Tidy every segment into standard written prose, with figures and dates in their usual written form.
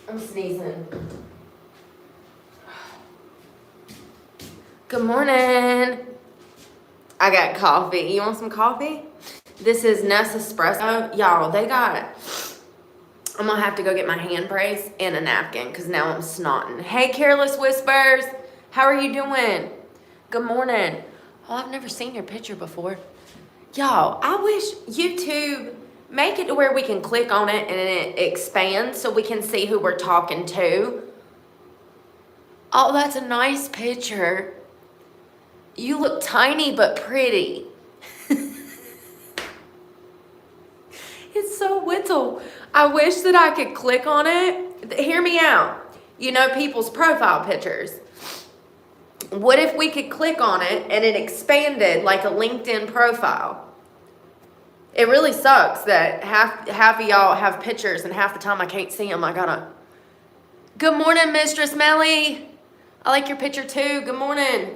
I'm sneezing. Good morning. I got coffee. You want some coffee? This is Nespresso. Y'all, they got... I'm gonna have to go get my hand brace and a napkin because now I'm snotting. Hey, Careless Whispers. How are you doing? Good morning. Oh, I've never seen your picture before. Y'all, I wish YouTube make it to where we can click on it and it expands so we can see who we're talking to. Oh, that's a nice picture. You look tiny but pretty. It's so little. I wish that I could click on it. Hear me out. You know people's profile pictures. What if we could click on it and it expanded like a LinkedIn profile? It really sucks that half of y'all have pictures and half the time I can't see them. I gotta... Good morning, Mistress Melly. I like your picture too. Good morning.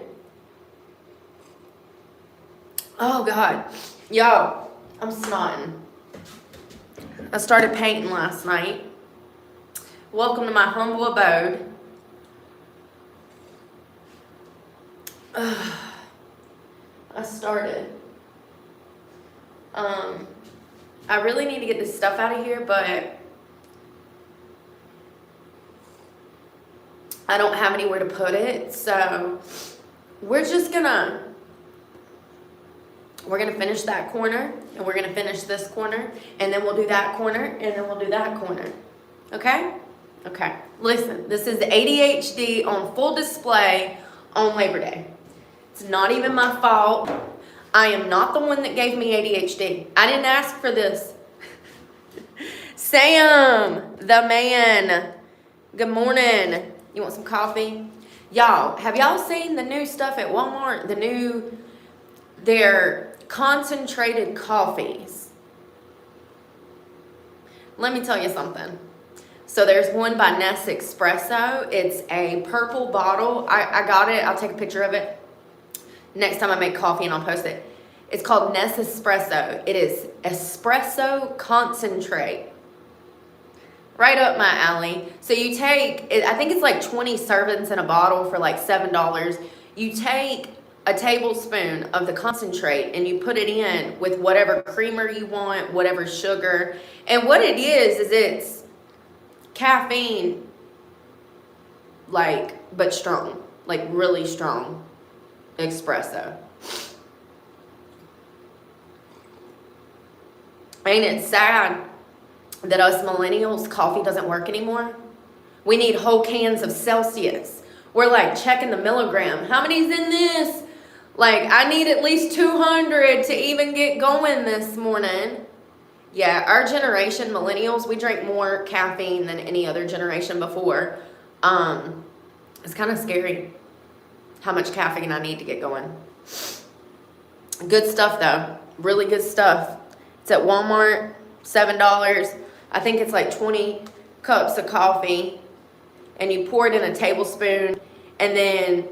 Oh, God. Yo, I'm snotting. I started painting last night. Welcome to my humble abode. I started. I really need to get this stuff out of here, but I don't have anywhere to put it, so we're gonna finish that corner, and we're gonna finish this corner, and then we'll do that corner, and then we'll do that corner. Okay? Okay. Listen, this is the ADHD on full display on Labor Day. It's not even my fault. I am not the one that gave me ADHD. I didn't ask for this. Sam, the man. Good morning. You want some coffee? Y'all, have y'all seen the new stuff at Walmart? Their concentrated coffees. Let me tell you something. So there's one by Nespresso. It's a purple bottle. I got it. I'll take a picture of it next time I make coffee and I'll post it. It's called Nespresso. It is espresso concentrate. Right up my alley. So you take, I think it's like 20 servings in a bottle for like $7. You take a tablespoon of the concentrate and you put it in with whatever creamer you want, whatever sugar. And what it is it's caffeine, but strong, like really strong espresso. Ain't it sad that us millennials, coffee doesn't work anymore? We need whole cans of Celsius. We're like checking the milligram. How many's in this? Like, I need at least 200 to even get going this morning. Yeah, our generation, millennials, we drink more caffeine than any other generation before. It's kind of scary how much caffeine I need to get going. Good stuff, though. Really good stuff. It's at Walmart, $7. I think it's like 20 cups of coffee. And you pour it in a tablespoon. And then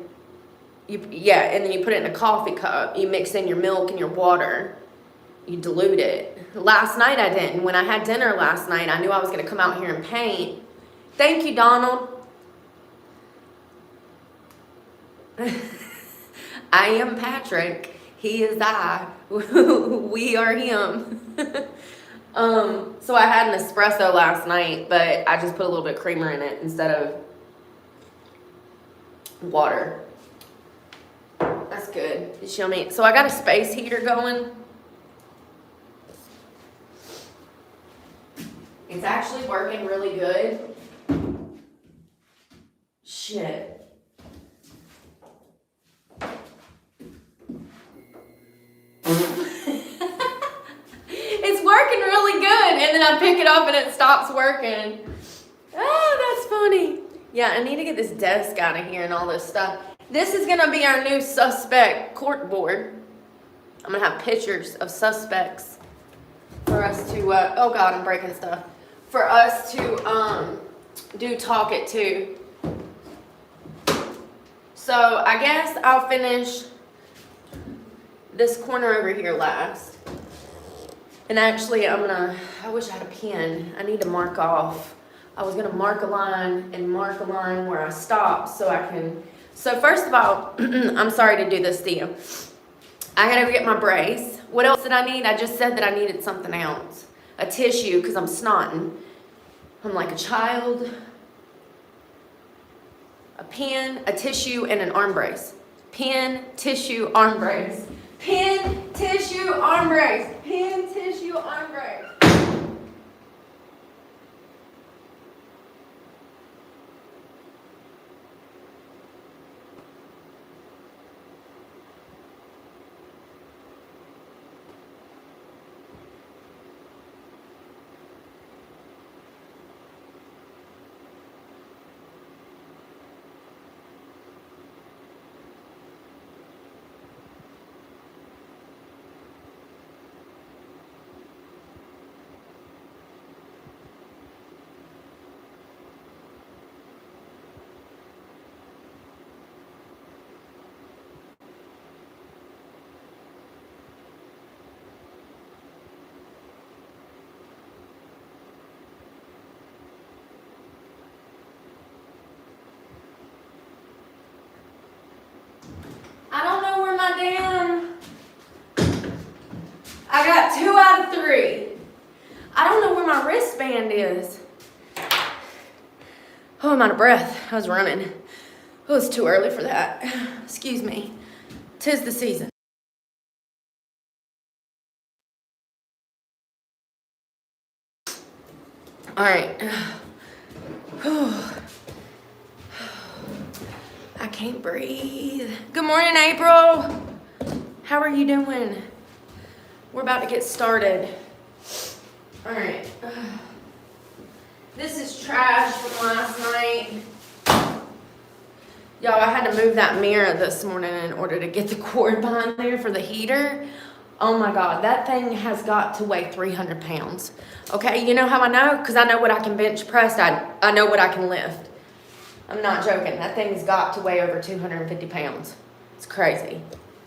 you put it in a coffee cup. You mix in your milk and your water. You dilute it. Last night I didn't. When I had dinner last night, I knew I was going to come out here and paint. Thank you, Donald. I am Patrick. He is I. We are him. So I had an espresso last night, but I just put a little bit of creamer in it instead of water. That's good. You show me. So I got a space heater going. It's actually working really good. Shit. It's working really good, and then I pick it up and it stops working. Oh, that's funny. Yeah, I need to get this desk out of here and all this stuff. This is going to be our new suspect court board. I'm going to have pictures of suspects for us to, oh God, I'm breaking stuff. For us to do talk it to. So I guess I'll finish this corner over here last. And actually, I wish I had a pen. I need to mark off. I was gonna mark a line where I stopped so I can. So first of all, I'm sorry to do this to you. I gotta go get my brace. What else did I need? I just said that I needed something else. A tissue, because I'm snotting. I'm like a child. A pen, a tissue, and an arm brace. Pen, tissue, arm brace. Pen, tissue, arm brace. Pen, tissue, arm brace. I don't know where my I got 2 out of 3. I don't know where my wristband is. Oh, I'm out of breath. I was running. Oh, it's too early for that. Excuse me. 'Tis the season. All right. I can't breathe. Good morning, April. How are you doing? We're about to get started. All right. This is trash from last night. Y'all, I had to move that mirror this morning in order to get the cord behind there for the heater. Oh my God, that thing has got to weigh 300 pounds. Okay, you know how I know? Because I know what I can bench press. I know what I can lift. I'm not joking. That thing's got to weigh over 250 pounds. It's crazy.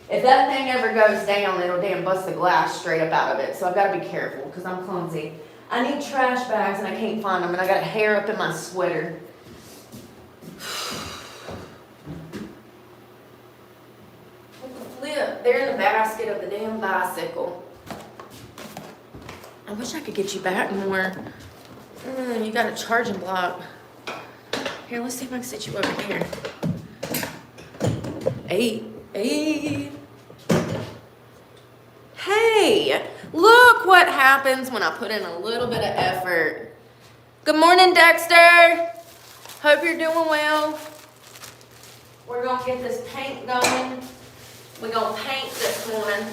If that thing ever goes down, it'll damn bust the glass straight up out of it. So I've got to be careful because I'm clumsy. I need trash bags and I can't find them. And I got a hair up in my sweater. Flip. They're in the basket of the damn bicycle. I wish I could get you back more. You got a charging block. Here, let's see if I can sit you over here. Hey. Hey, look what happens when I put in a little bit of effort. Good morning, Dexter. Hope you're doing well. We're gonna get this paint going. We're gonna paint this morning.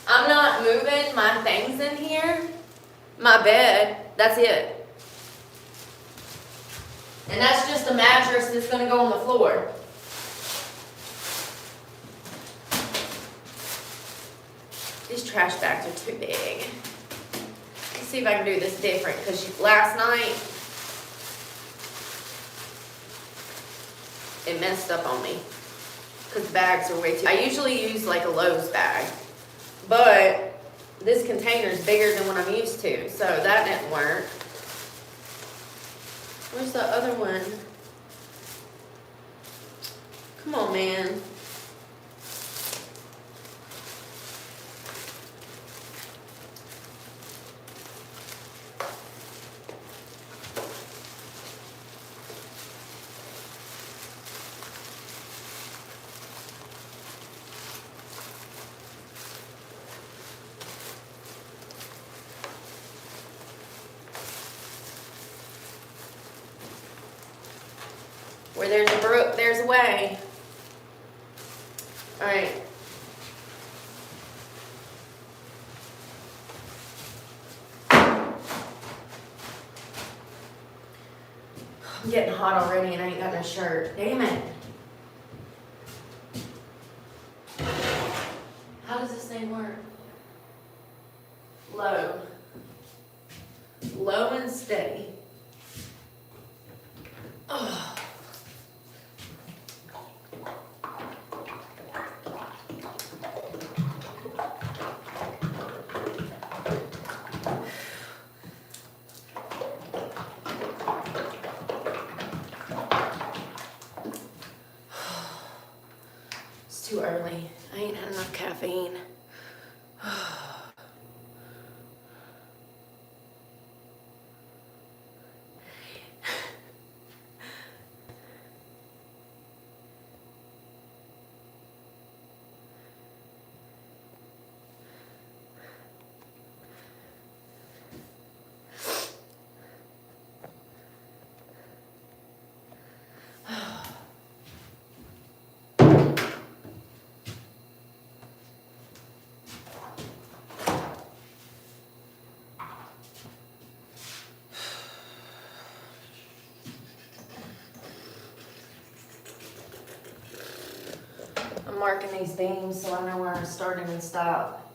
I'm not moving my things in here. My bed, that's it. And that's just a mattress that's gonna go on the floor. These trash bags are too big. Let's see if I can do this different, because last night, it messed up on me. Because the bags are way too, I usually use like a Lowe's bag. But this container is bigger than what I'm used to, so that didn't work. Where's the other one? Come on, man. Where there's a brook, there's a way. All right. I'm getting hot already and I ain't got no shirt. Damn it. How does this thing work? Low. Low and steady. Oh. I ain't had enough caffeine. I'm marking these beams so I know where I'm starting and stop.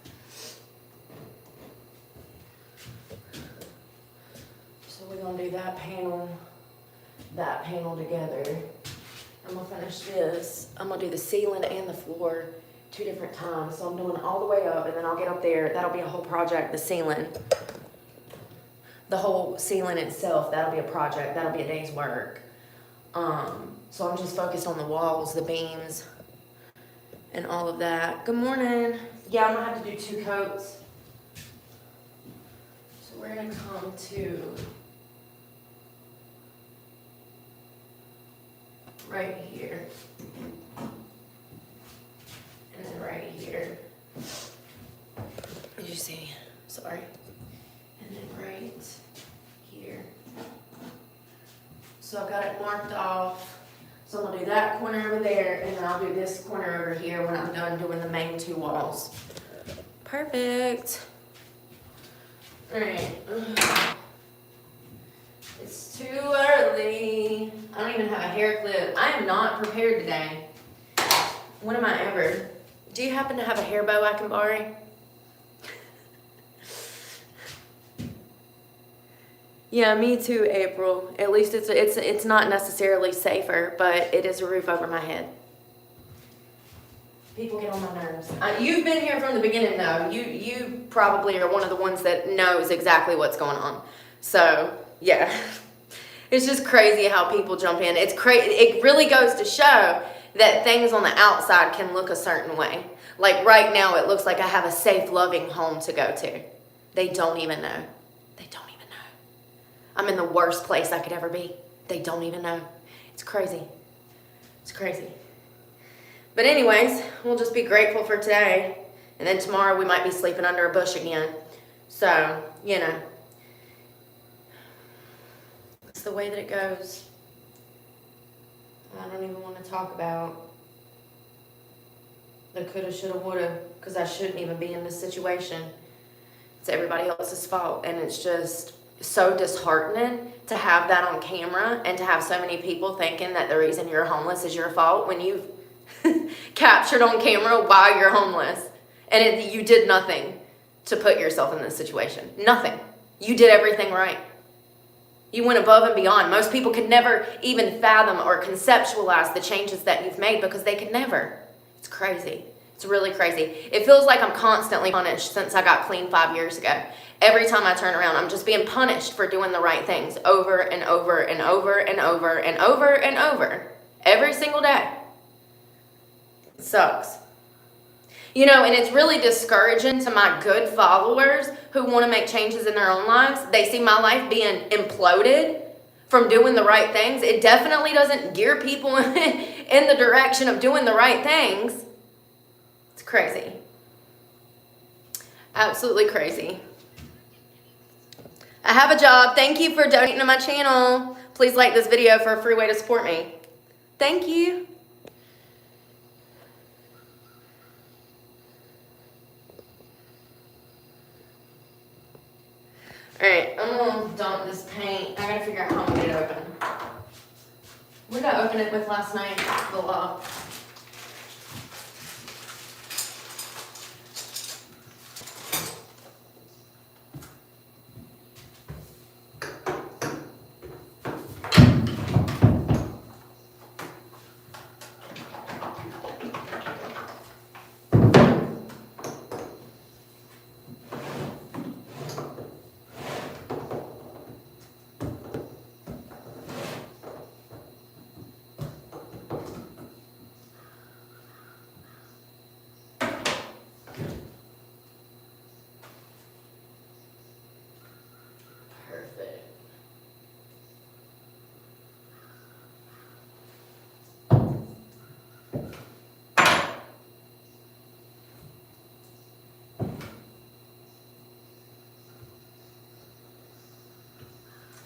So we're gonna do that panel together. I'm gonna finish this. I'm gonna do the ceiling and the floor 2 different times. So I'm doing all the way up and then I'll get up there. That'll be a whole project, the ceiling. The whole ceiling itself, that'll be a project. That'll be a day's work. So I'm just focused on the walls, the beams, and all of that. Good morning. Yeah, I'm gonna have to do 2 coats. So we're gonna come to right here. And then right here. Did you see? Sorry. And then right here. So I've got it marked off. So I'm gonna do that corner over there, and then I'll do this corner over here when I'm done doing the main 2 walls. Perfect. All right. It's too early. I don't even have a hair clip. I am not prepared today. When am I ever? Do you happen to have a hair bow I can borrow? Yeah, me too, April. At least it's not necessarily safer, but it is a roof over my head. People get on my nerves. You've been here from the beginning, though. You probably are one of the ones that knows exactly what's going on. So yeah, it's just crazy how people jump in. It's crazy. It really goes to show that things on the outside can look a certain way. Like right now, it looks like I have a safe, loving home to go to. They don't even know. They don't even know. I'm in the worst place I could ever be. They don't even know. It's crazy. It's crazy. But anyways, we'll just be grateful for today. And then tomorrow we might be sleeping under a bush again. So, you know. It's the way that it goes. I don't even want to talk about the coulda, shoulda, woulda, because I shouldn't even be in this situation. It's everybody else's fault. And it's just so disheartening to have that on camera and to have so many people thinking that the reason you're homeless is your fault when you've captured on camera while you're homeless and you did nothing to put yourself in this situation. Nothing. You did everything right. You went above and beyond. Most people could never even fathom or conceptualize the changes that you've made because they could never. It's crazy. It's really crazy. It feels like I'm constantly punished since I got clean 5 years ago. Every time I turn around, I'm just being punished for doing the right things over and over and over and over and over and over. Every single day. It sucks. You know, and it's really discouraging to my good followers who want to make changes in their own lives. They see my life being imploded from doing the right things. It definitely doesn't gear people in the direction of doing the right things. It's crazy. Absolutely crazy. I have a job. Thank you for donating to my channel. Please like this video for a free way to support me. Thank you. Alright, I'm gonna dump this paint. I gotta figure out how I'm gonna get it open. What did I open it with last night? The lock. Perfect.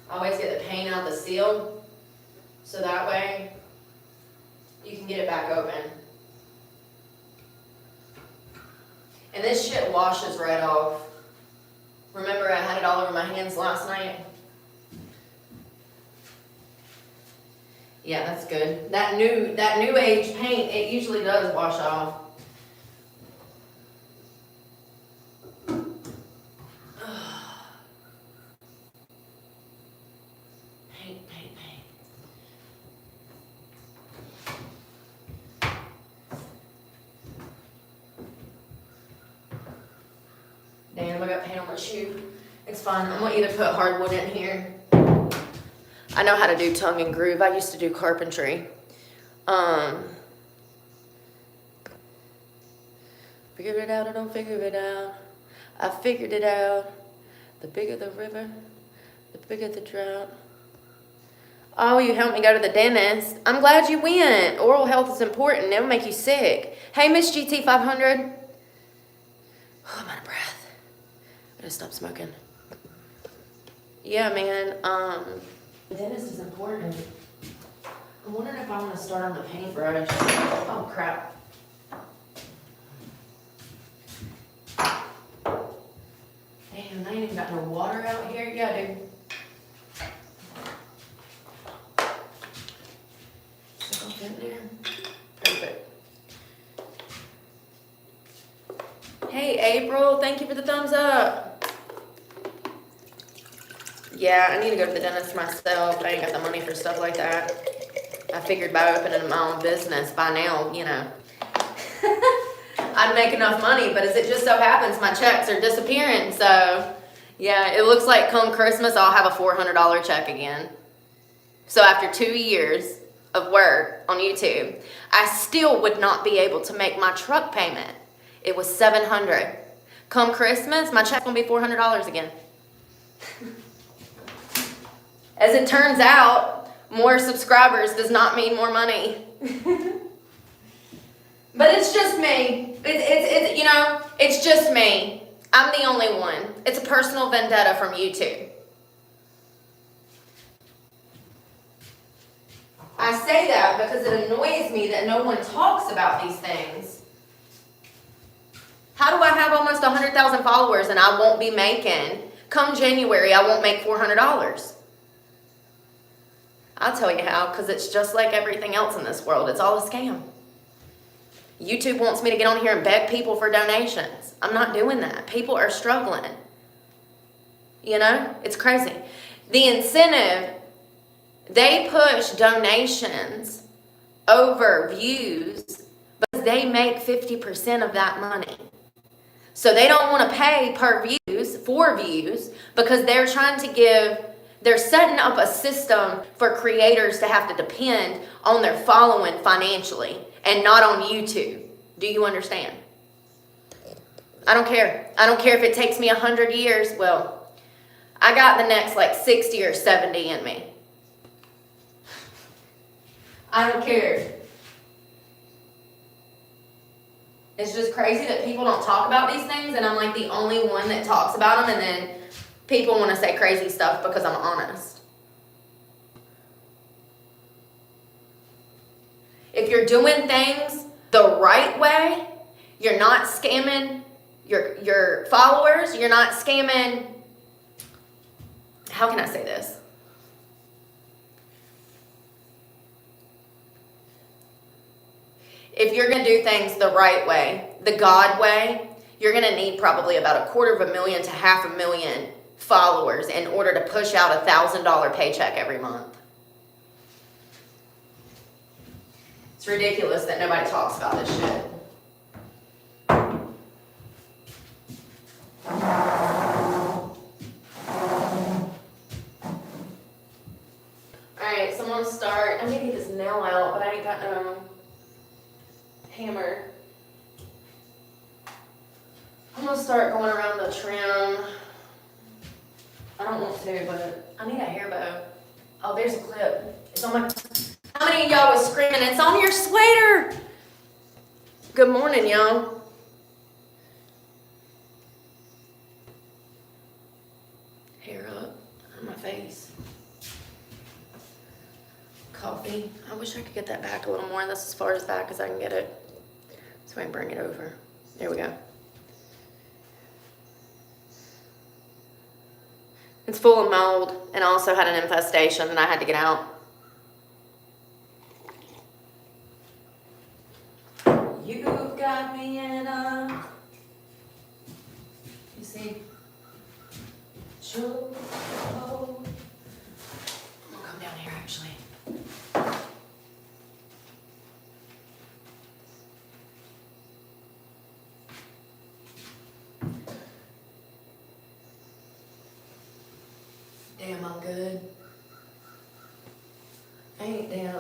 I always get the paint out the seal, so that way you can get it back open. And this shit washes right off. Remember, I had it all over my hands last night? Yeah, that's good. That new age paint, it usually does wash off. Paint. Damn, I got paint on my shoe. It's fine. I'm gonna either put hardwood in here. I know how to do tongue and groove. I used to do carpentry. Figured it out, I don't figure it out. I figured it out. The bigger the river, the bigger the drought. Oh, you helped me go to the dentist. I'm glad you went. Oral health is important. It'll make you sick. Hey, Miss GT500. Oh, I'm out of breath. I gotta stop smoking. Yeah, man. Dentist is important. I'm wondering if I want to start on the paintbrush. Oh, crap. Damn, I ain't even got no water out here. Yeah, dude. Stick in there. Perfect. Hey, April. Thank you for the thumbs up. Yeah, I need to go to the dentist myself. I ain't got the money for stuff like that. I figured by opening my own business by now, you know, I'd make enough money, but as it just so happens, my checks are disappearing. So, yeah, it looks like come Christmas, I'll have a $400 check again. So after 2 years of work on YouTube, I still would not be able to make my truck payment. It was $700. Come Christmas, my check's gonna be $400 again. As it turns out, more subscribers does not mean more money. But it's just me. It's you know, it's just me. I'm the only one. It's a personal vendetta from YouTube. I say that because it annoys me that no one talks about these things. How do I have almost 100,000 followers and I won't be making, come January, I won't make $400? I'll tell you how, because it's just like everything else in this world. It's all a scam. YouTube wants me to get on here and beg people for donations. I'm not doing that. People are struggling. You know, it's crazy. The incentive, they push donations over views because they make 50% of that money. So they don't want to pay per views, for views, because they're trying to give, they're setting up a system for creators to have to depend on their following financially and not on YouTube. Do you understand? I don't care. I don't care if it takes me 100 years. Well, I got the next like 60 or 70 in me. I don't care. It's just crazy that people don't talk about these things, and I'm like the only one that talks about them, and then people want to say crazy stuff because I'm honest. If you're doing things the right way, you're not scamming your followers, you're not scamming, how can I say this? If you're going to do things the right way, the God way, you're going to need probably about 250,000 to 500,000 followers in order to push out a $1,000 paycheck every month. It's ridiculous that nobody talks about this shit. Alright, so I'm going to start. I need to get this nail out, but I ain't got no hammer. I'm gonna start going around the trim. I don't want to, but I need a hair bow. Oh, there's a clip. It's on my. How many of y'all was screaming? It's on your sweater. Good morning, y'all. Hair up on my face. Coffee. I wish I could get that back a little more. That's as far as back as I can get it. So I can bring it over. There we go. It's full of mold and also had an infestation that I had to get out. You've got me in a, you see, chokehold. I'm gonna come down here actually. Damn, I'm good. Ain't damn.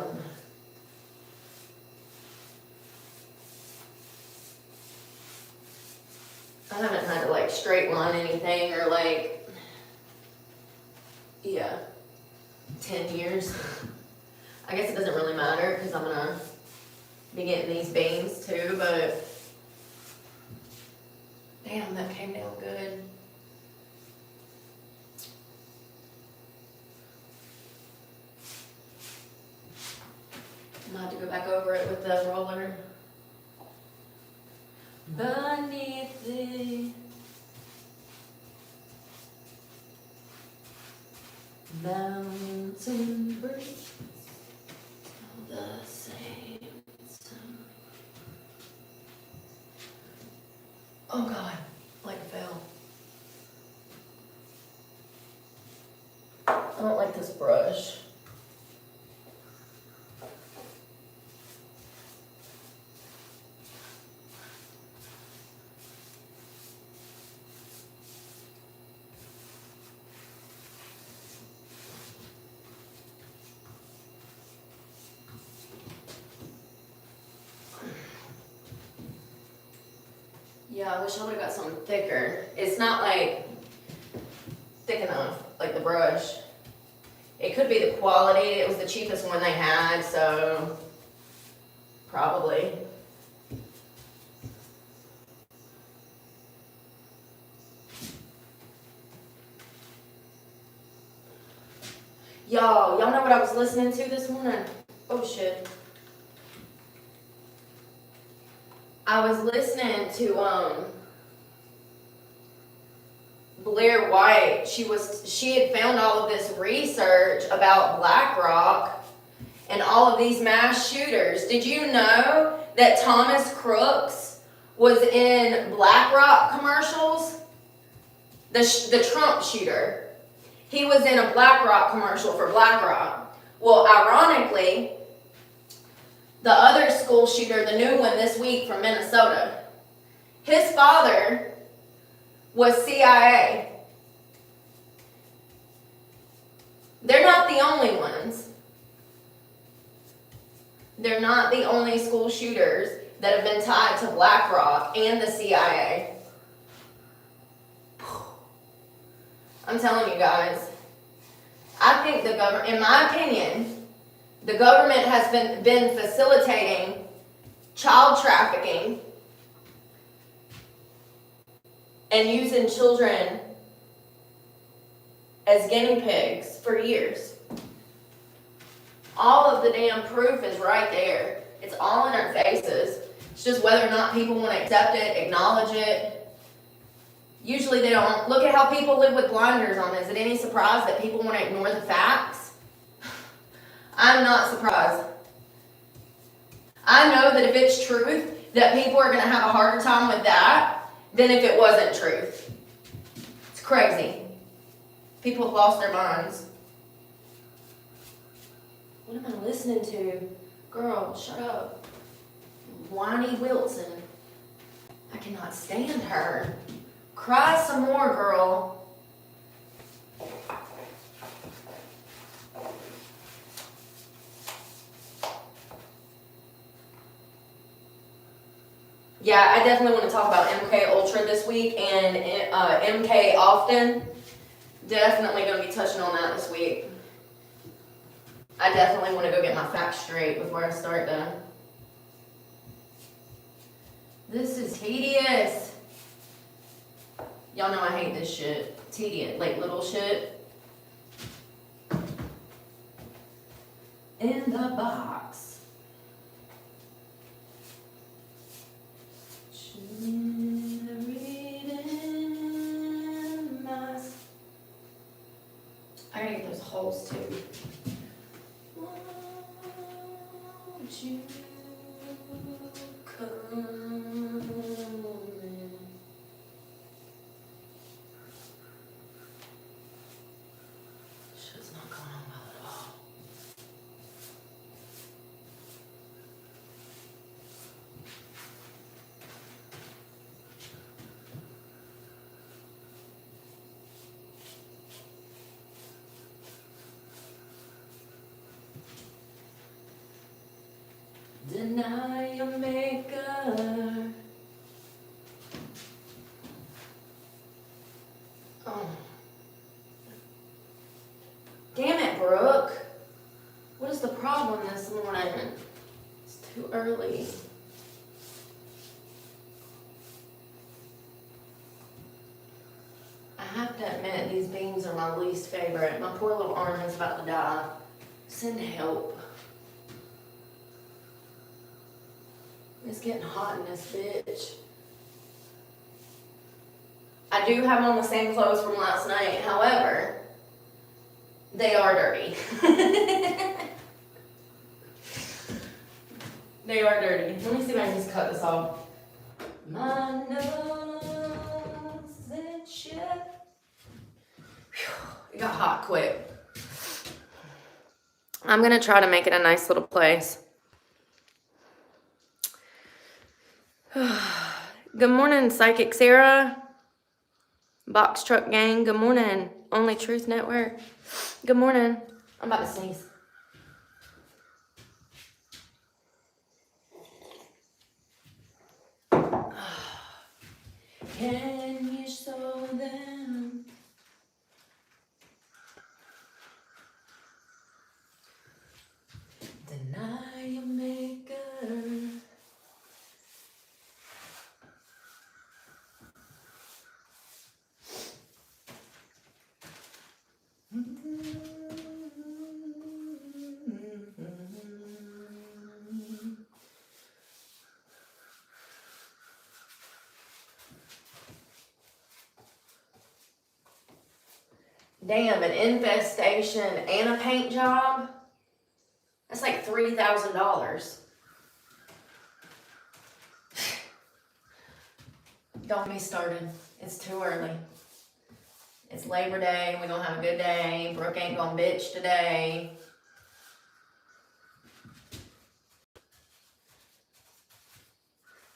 I haven't had to like straight line anything or like, yeah, 10 years. I guess it doesn't really matter because I'm gonna be getting these bangs too, but damn, that came down good. I'm gonna have to go back over it with the roller. Beneath the mountain breeze, all the same. Oh God, like fell. I don't like this brush. Yeah, I wish I would have got something thicker. It's not like thick enough, like the brush. It could be the quality. It was the cheapest one they had, so probably. Y'all know what I was listening to this morning? Oh shit. I was listening to Blair White. She had found all of this research about BlackRock and all of these mass shooters. Did you know that Thomas Crooks was in BlackRock commercials? The Trump shooter. He was in a BlackRock commercial for BlackRock. Well, ironically, the other school shooter, the new one this week from Minnesota, his father was CIA. They're not the only ones. They're not the only school shooters that have been tied to BlackRock and the CIA. I'm telling you guys, I think the government, in my opinion, the government has been facilitating child trafficking and using children as guinea pigs for years. All of the damn proof is right there. It's all in our faces. It's just whether or not people want to accept it, acknowledge it. Usually they don't. Look at how people live with blinders on. Is it any surprise that people want to ignore the facts? I'm not surprised. I know that if it's truth, that people are going to have a harder time with that than if it wasn't truth. It's crazy. People have lost their minds. What am I listening to? Girl, shut up. Whiny Wilson. I cannot stand her. Cry some more, girl. Yeah, I definitely want to talk about MK Ultra this week and MK often. Definitely going to be touching on that this week. I definitely want to go get my facts straight before I start though. This is tedious. Y'all know I hate this shit. Tedious, like little shit. In the box. I gotta get those holes too. Won't you come in? Shit's not going on well at all. Deny your maker. Oh. Damn it, Brooke. What is the problem this morning? It's too early. I have to admit, these beans are my least favorite. My poor little arm is about to die. Send help. It's getting hot in this bitch. I do have on the same clothes from last night. However, they are dirty. They are dirty. Let me see if I can just cut this off. My nose and shit. It got hot quick. I'm going to try to make it a nice little place. Good morning, Psychic Sarah. Box Truck Gang, good morning. Only Truth Network, good morning. I'm about to sneeze. Can you show them? Deny your maker. Damn, an infestation and a paint job? That's like $3,000. Don't get me started. It's too early. It's Labor Day. We're going to have a good day. Brooke ain't going to bitch today.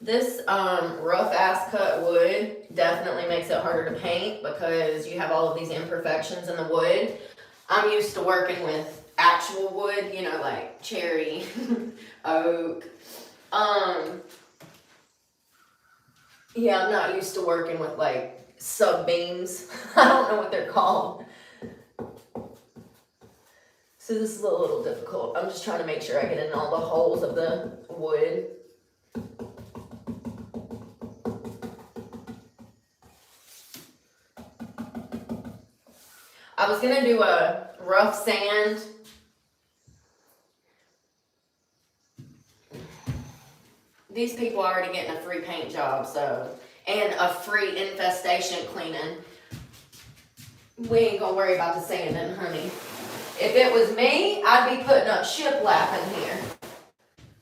This rough ass cut wood definitely makes it harder to paint because you have all of these imperfections in the wood. I'm used to working with actual wood, you know, like cherry, oak. Yeah, I'm not used to working with like sub beams. I don't know what they're called. So this is a little difficult. I'm just trying to make sure I get in all the holes of the wood. I was going to do a rough sand. These people are already getting a free paint job, so, and a free infestation cleaning. We ain't going to worry about the sanding, honey. If it was me, I'd be putting up shiplap in here.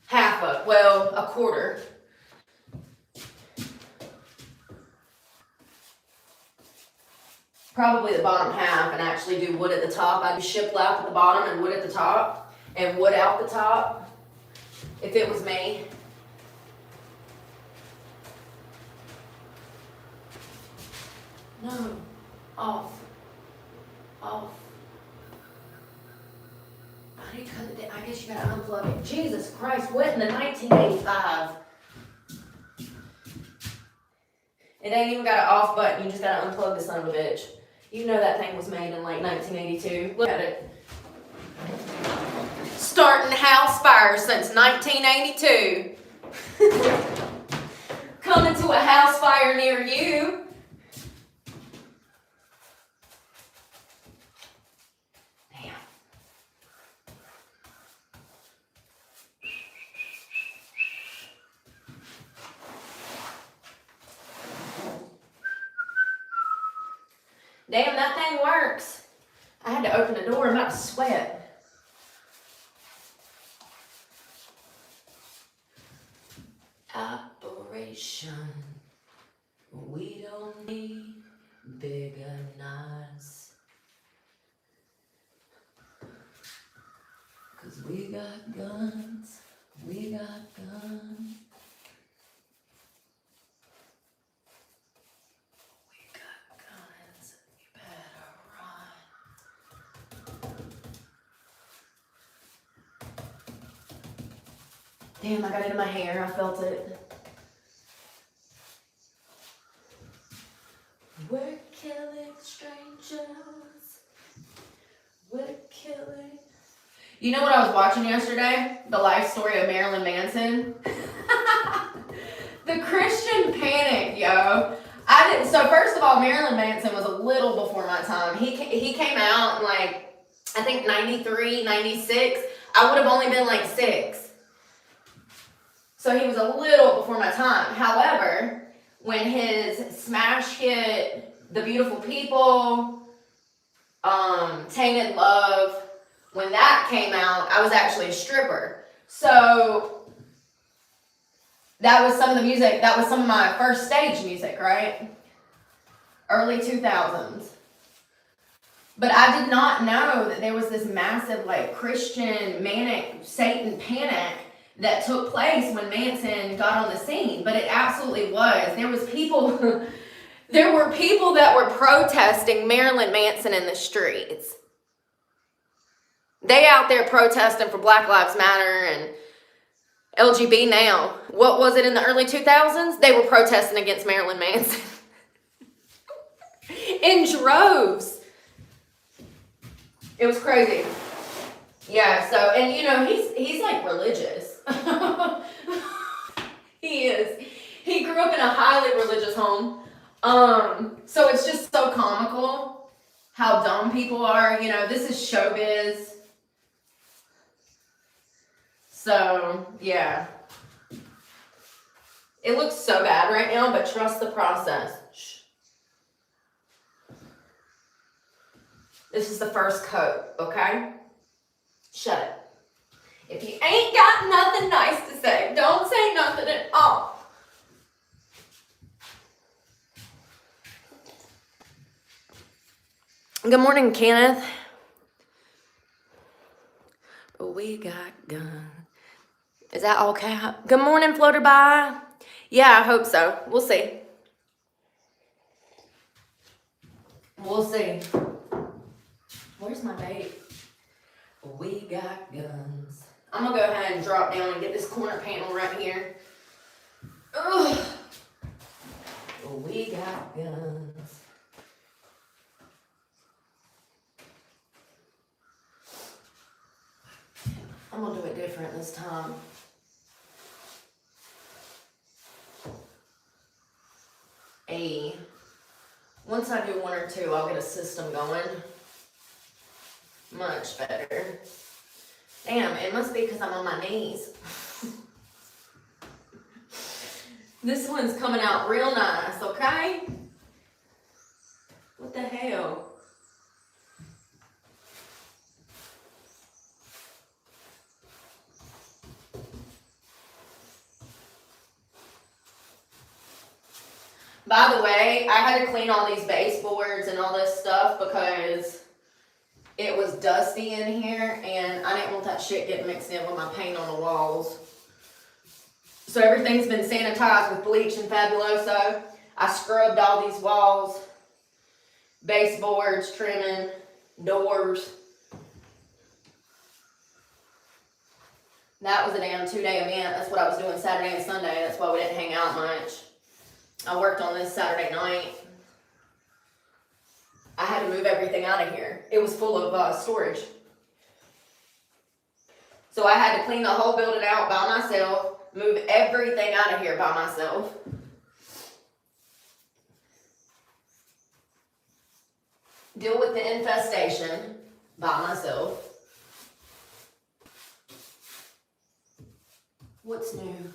Half up, well, a quarter. Probably the bottom half and actually do wood at the top. I'd do shiplap at the bottom and wood at the top and wood out the top if it was me. No, off. I need to cut it down. I guess you gotta unplug it. Jesus Christ, what in the 1985? It ain't even got an off button. You just gotta unplug the son of a bitch. You know that thing was made in like 1982. Look at it. Starting house fires since 1982. Coming to a house fire near you. Damn. Damn, that thing works. I had to open the door. I'm about to sweat. Operation. We don't need bigger knives. 'Cause we got guns. We got guns. We got guns. You better run. Damn, I got it in my hair. I felt it. We're killing strangers. We're killing. You know what I was watching yesterday? The life story of Marilyn Manson. The Christian panic, yo. So first of all, Marilyn Manson was a little before my time. He came out in like, I think 93, 96. I would have only been like 6. So he was a little before my time. However, when his smash hit The Beautiful People, Tainted Love, when that came out, I was actually a stripper. So that was some of the music, that was some of my first stage music, right? Early 2000s. But I did not know that there was this massive like Christian manic Satan panic that took place when Manson got on the scene. But it absolutely was. There was people, there were people that were protesting Marilyn Manson in the streets. They out there protesting for Black Lives Matter and LGBT now. What was it in the early 2000s? They were protesting against Marilyn Manson. In droves. It was crazy. Yeah, so, and you know, he's like religious. He is. He grew up in a highly religious home. So it's just so comical how dumb people are. You know, this is showbiz. So, yeah. It looks so bad right now, but trust the process. Shh. This is the first coat, okay? Shut it. If you ain't got nothing nice to say, don't say nothing at all. Good morning, Kenneth. We got guns. Is that all cap? Good morning, Floater by. Yeah, I hope so. We'll see. We'll see. Where's my babe? We got guns. I'm gonna go ahead and drop down and get this corner panel right here. Ugh. We got guns. I'm gonna do it different this time. Once I do 1 or 2, I'll get a system going. Much better. Damn, it must be because I'm on my knees. This one's coming out real nice, okay? What the hell? By the way, I had to clean all these baseboards and all this stuff because it was dusty in here and I didn't want that shit getting mixed in with my paint on the walls. So everything's been sanitized with bleach and Fabuloso. I scrubbed all these walls, baseboards, trimming, doors. That was a damn 2-day event. That's what I was doing Saturday and Sunday. That's why we didn't hang out much. I worked on this Saturday night. I had to move everything out of here. It was full of storage. So I had to clean the whole building out by myself, move everything out of here by myself. Deal with the infestation by myself. What's new?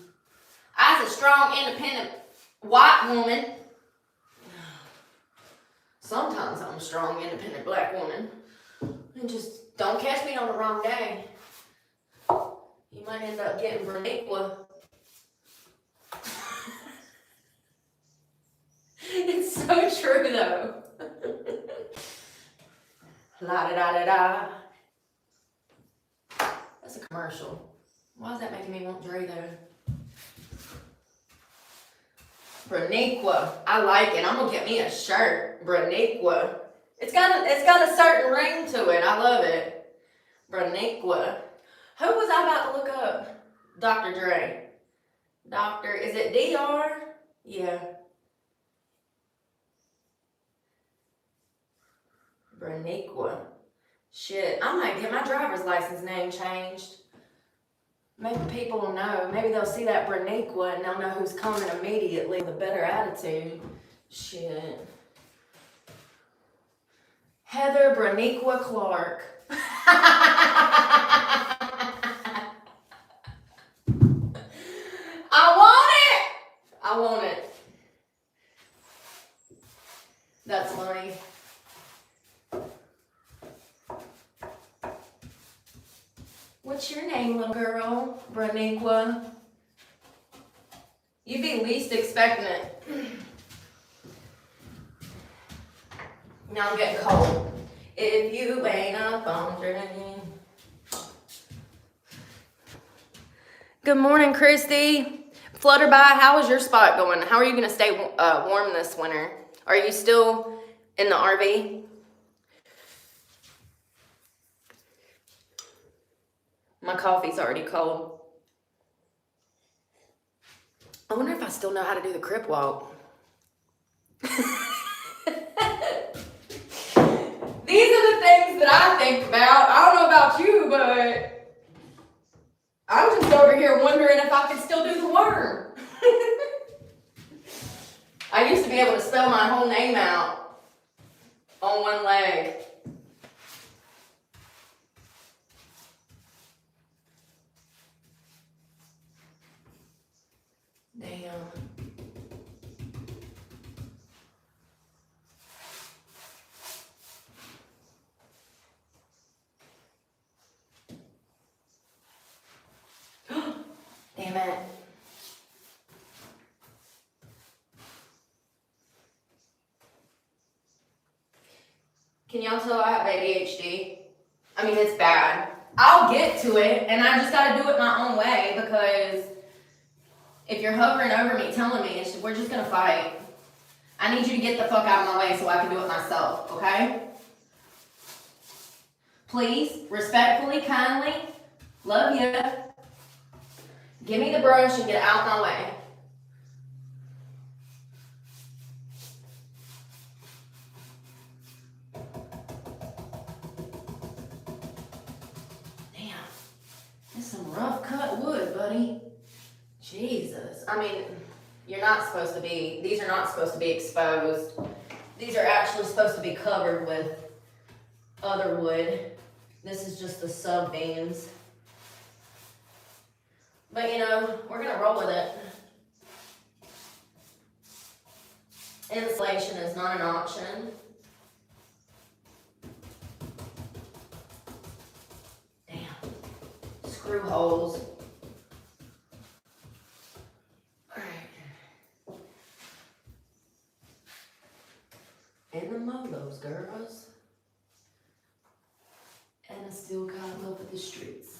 As a strong, independent white woman, sometimes I'm a strong, independent black woman, and just don't catch me on the wrong day. You might end up getting Berniqua. It's so true though. La da da da da. That's a commercial. Why is that making me want Dre though? Berniqua. I like it. I'm gonna get me a shirt. Berniqua. It's got a certain ring to it. I love it. Berniqua. Who was I about to look up? Dr. Dre. Is it DR? Yeah. Berniqua. Shit, I might get my driver's license name changed. Maybe people will know. Maybe they'll see that Berniqua and they'll know who's coming immediately with a better attitude. Shit. Heather Berniqua Clark. I want it. That's funny. What's your name, little girl? Berniqua. You'd be least expecting it. Now I'm getting cold. If you ain't up on drinking. Good morning, Christy. Flutterby, how is your spot going? How are you going to stay warm this winter? Are you still in the RV? My coffee's already cold. I wonder if I still know how to do the crip walk. These are the things that I think about. I don't know about you, but I'm just over here wondering if I could still do the worm. I used to be able to spell my whole name out on one leg. Damn. Damn it. Can y'all tell I have ADHD? I mean, it's bad. I'll get to it, and I just gotta do it my own way, because if you're hovering over me, telling me, we're just gonna fight. I need you to get the fuck out of my way so I can do it myself, okay? Please, respectfully, kindly, love you. Give me the brush and get out of my way. Damn, this is some rough cut wood, buddy. Jesus. I mean, these are not supposed to be exposed. These are actually supposed to be covered with other wood. This is just the sub beams. But you know, we're gonna roll with it. Insulation is not an option. Damn. Screw holes. Alright. And the molos, girls. And I still got love of the streets.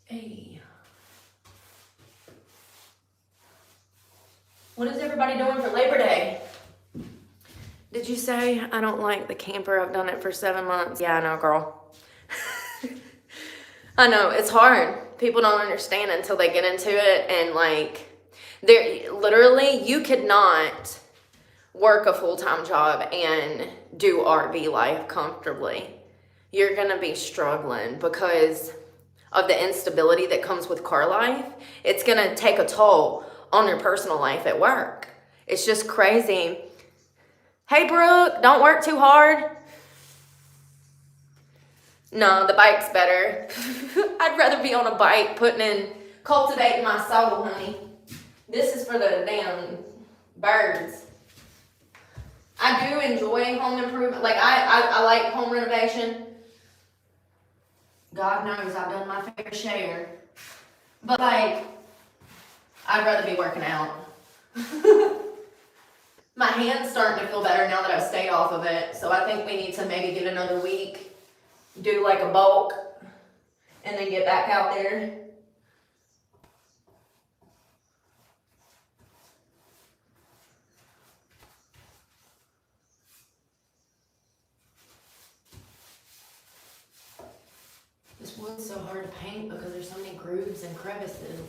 Hey. everybody doing for Labor Day? Did you say I don't like the camper? I've done it for 7 months. Yeah, I know, girl. I know, it's hard. People don't understand until they get into it, and like, literally, you could not work a full-time job and do RV life comfortably. You're gonna be struggling because of the instability that comes with car life. It's gonna take a toll on your personal life at work. It's just crazy. Hey, Brooke, don't work too hard. No, the bike's better. I'd rather be on a bike cultivating my soul, honey. This is for the damn birds. I do enjoy home improvement. Like, I like home renovation. God knows I've done my fair share. But, like, I'd rather be working out. My hand's starting to feel better now that I've stayed off of it. So I think we need to maybe get another week, do like a bulk, and then get back out there. This wood's so hard to paint because there's so many grooves and crevices.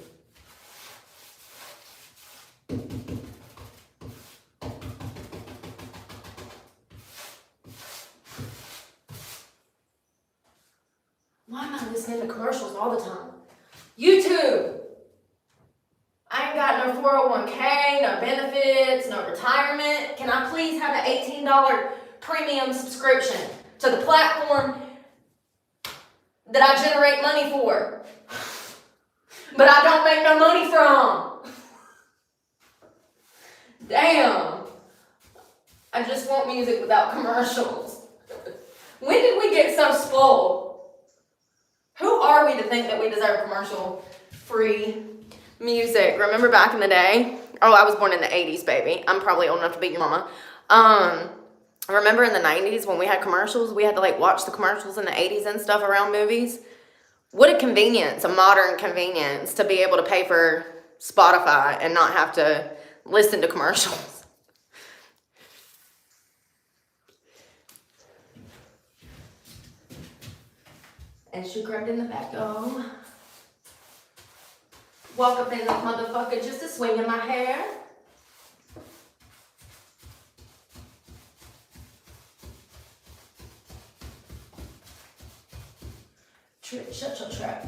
Why am I listening to commercials all the time? YouTube! I ain't got no 401k, no benefits, no retirement. Can I please have an $18 premium subscription to the platform that I generate money for, but I don't make no money from? Damn. I just want music without commercials. When did we get so spoiled? Who are we to think that we deserve commercial-free music? Remember back in the day? Oh, I was born in the 80s, baby. I'm probably old enough to be your mama. Remember in the 90s when we had commercials? We had to like watch the commercials in the 80s and stuff around movies. What a convenience, a modern convenience to be able to pay for Spotify and not have to listen to commercials. And she crept in the back door. Walk up in this motherfucker just to swing in my hair. Shut your trap.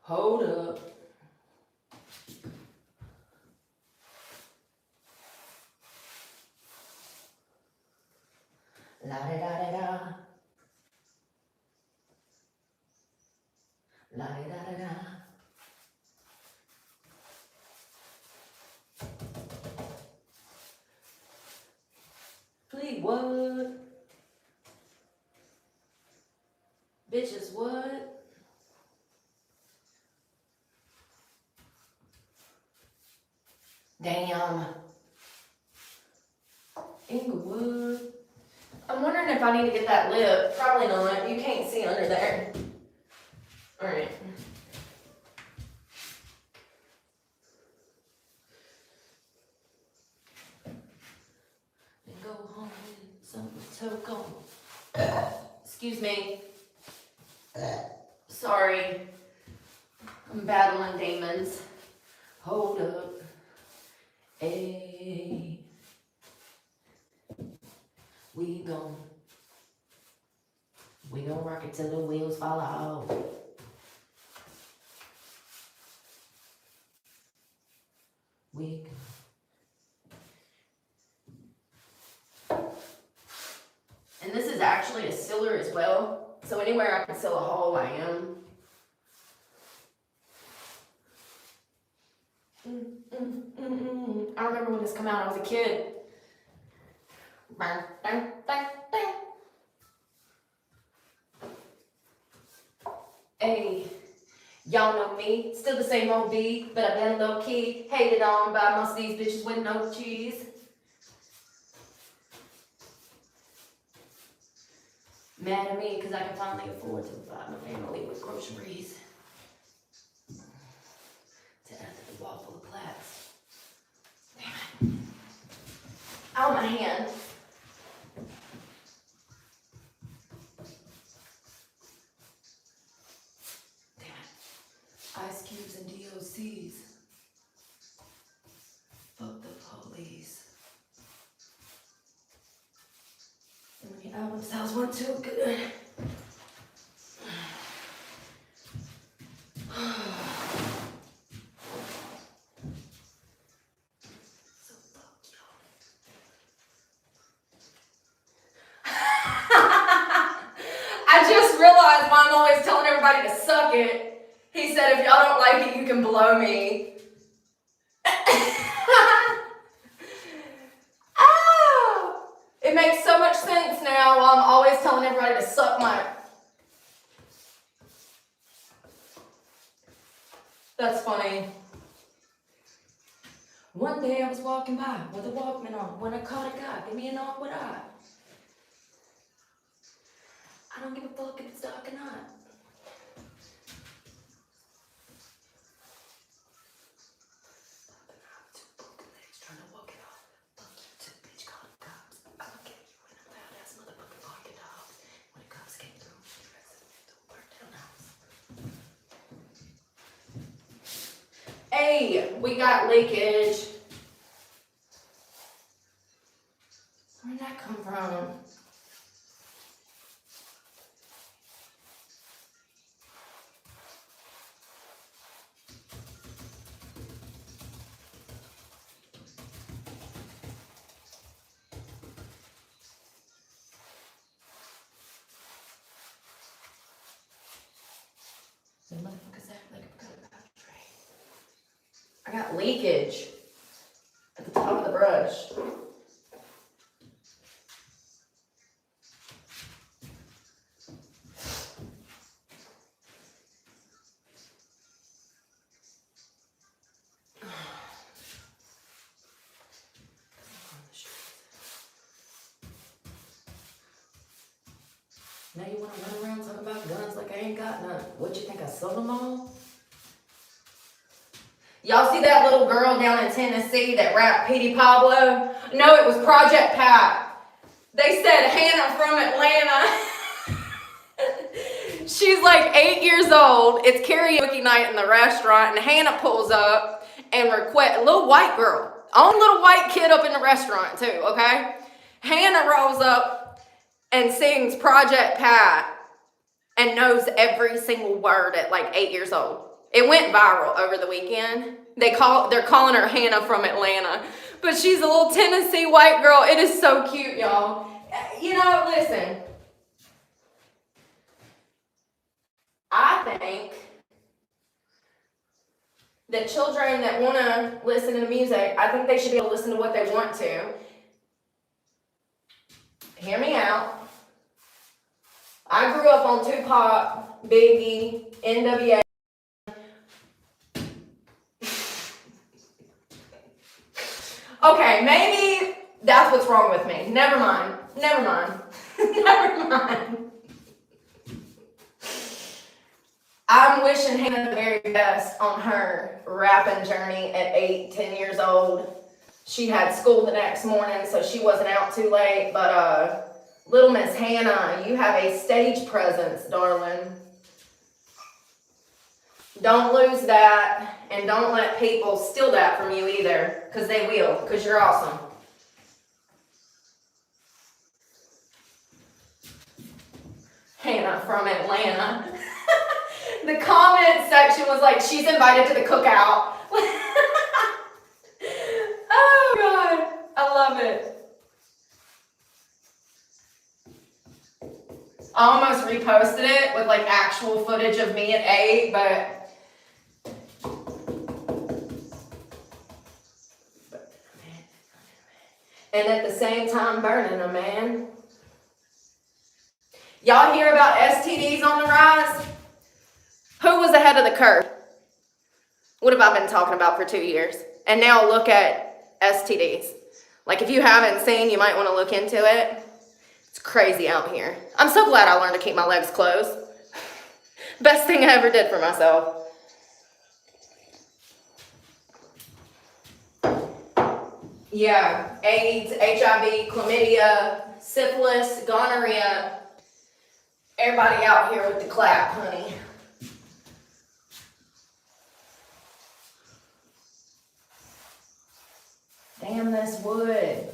Hold up. La da da da da. La da da da. Please, what? Bitches, what? Damn. Inglewood. I'm wondering if I need to get that lip. Probably not. You can't see under there. Alright. And go home with some toke. Excuse me. Sorry. I'm battling demons. Hold up. Hey. We gon' rock it till the wheels fall out. We And this is actually a sealer as well. So anywhere I can seal a hole, I am. I remember when this came out, I was a kid. Hey, y'all know me, still the same old B, but I've been low key, hated on by most of these bitches with no cheese. Mad at me because I can finally afford to provide my family with groceries. Ow, my hand. Damn it. Ice cubes and DOCs. Fuck the police. And when your album sales weren't too good. I just realized why I'm always telling everybody to suck it. He said, if y'all don't like it, you can blow me. Oh, it makes so much sense now while I'm always telling everybody to suck my... That's funny. One day I was walking by with a Walkman on when I caught a guy, give me an awkward eye. I don't give a fuck if it's dark or not. Two broken legs trying to walk it off. Fuck you too, bitch, call the cops. I'ma kill you in a loud ass motherfucking parking dog. When the cops came through, the rest of them to a burnt down house. Hey, we got leakage. Where'd that come from? The motherfuckers act like I forgot about the tray. I got leakage at the top of the brush. Now you want to run around talking about guns like I ain't got none. What, you think I sold them all? Y'all see that little girl down in Tennessee that rapped Petey Pablo? No, it was Project Pat. They said Hannah from Atlanta. She's like 8 years old. It's karaoke night in the restaurant, and Hannah pulls up and requests, a little white girl. Only little white kid up in the restaurant too, okay? Hannah rolls up and sings Project Pat and knows every single word at like 8 years old. It went viral over the weekend. They're calling her Hannah from Atlanta, but she's a little Tennessee white girl. It is so cute, y'all. You know, listen. I think that children that want to listen to music, I think they should be able to listen to what they want to. Hear me out. I grew up on Tupac, Biggie, NWA. Okay, maybe that's what's wrong with me. Never mind. Never mind. Never mind. I'm wishing Hannah the very best on her rapping journey at 8, 10 years old. She had school the next morning, so she wasn't out too late, but little Miss Hannah, you have a stage presence, darling. Don't lose that, and don't let people steal that from you either, because they will, because you're awesome. Hannah from Atlanta. The comment section was like, she's invited to the cookout. Oh, God. I love it. I almost reposted it with like actual footage of me at 8, but and at the same time burning them, man. Y'all hear about STDs on the rise? Who was ahead of the curve? What have I been talking about for 2 years? And now look at STDs. Like if you haven't seen, you might want to look into it. It's crazy out here. I'm so glad I learned to keep my legs closed. Best thing I ever did for myself. Yeah, AIDS, HIV, chlamydia, syphilis, gonorrhea. Everybody out here with the clap, honey. Damn this wood.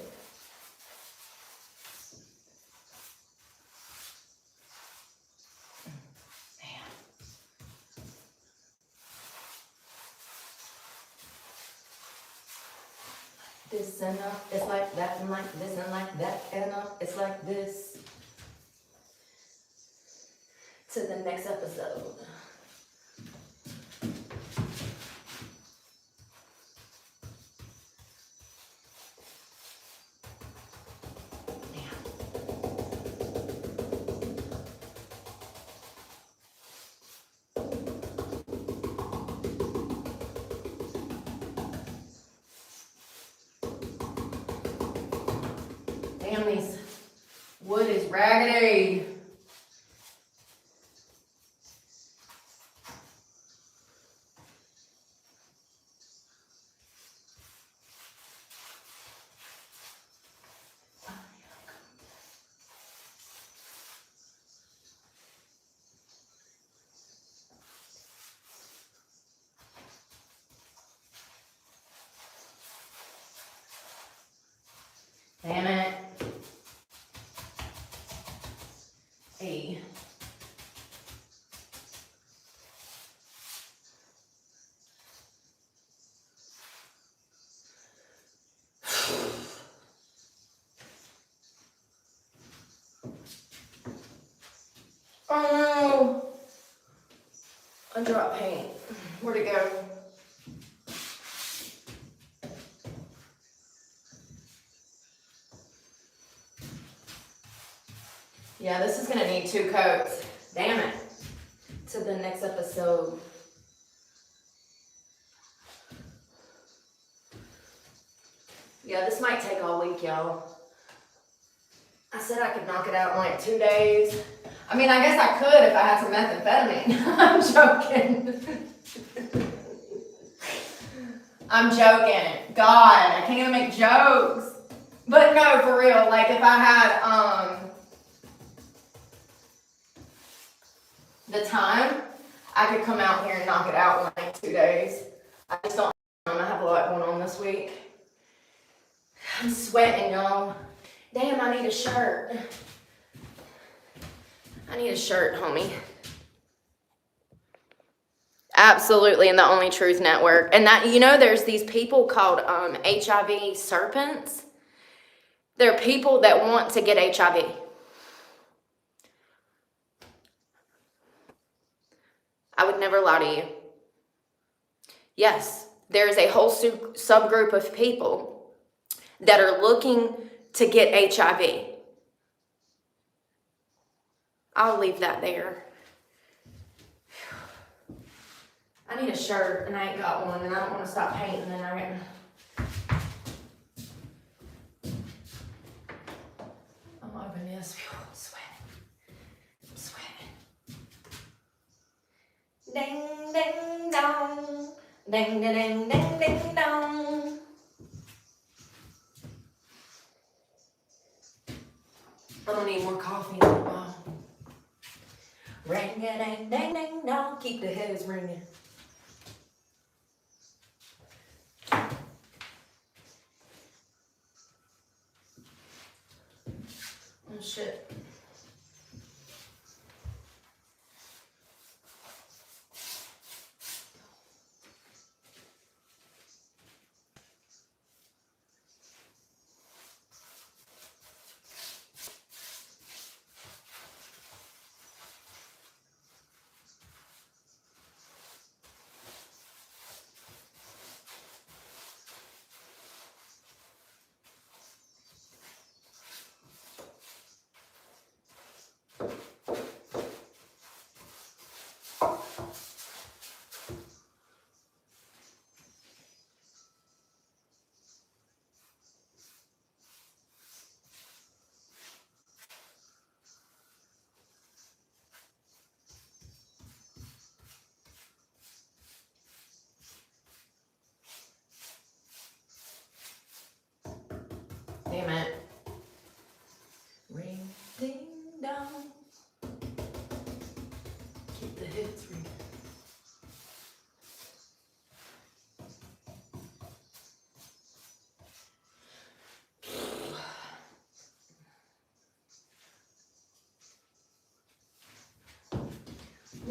This and up, it's like that and like this and like that and up, it's like this. To the next episode. Damn, this wood is raggedy. Damn it. Hey. Oh no. I dropped paint. Where'd it go? Yeah, this is gonna need 2 coats. Damn it. To the next episode. Yeah, this might take all week, y'all. I said I could knock it out in like 2 days. I mean, I guess I could if I had some methamphetamine. I'm joking. I'm joking. God, I can't even make jokes. But no, for real, like if I had the time, I could come out here and knock it out in like 2 days. I just don't have time. I have a lot going on this week. I'm sweating, y'all. Damn, I need a shirt. I need a shirt, homie. Absolutely, in the Only Truth Network. And that, you know, there's these people called HIV serpents. They're people that want to get HIV. I would never lie to you. Yes, there is a whole subgroup of people that are looking to get HIV. I'll leave that there. I need a shirt and I ain't got one and I don't want to stop painting and I I'm open this. I'm sweating. Ding ding dong. Ding ding ding ding dong. I'm gonna need more coffee in a while. Ring a ding ding ding dong. Keep the heads ringing. Oh shit.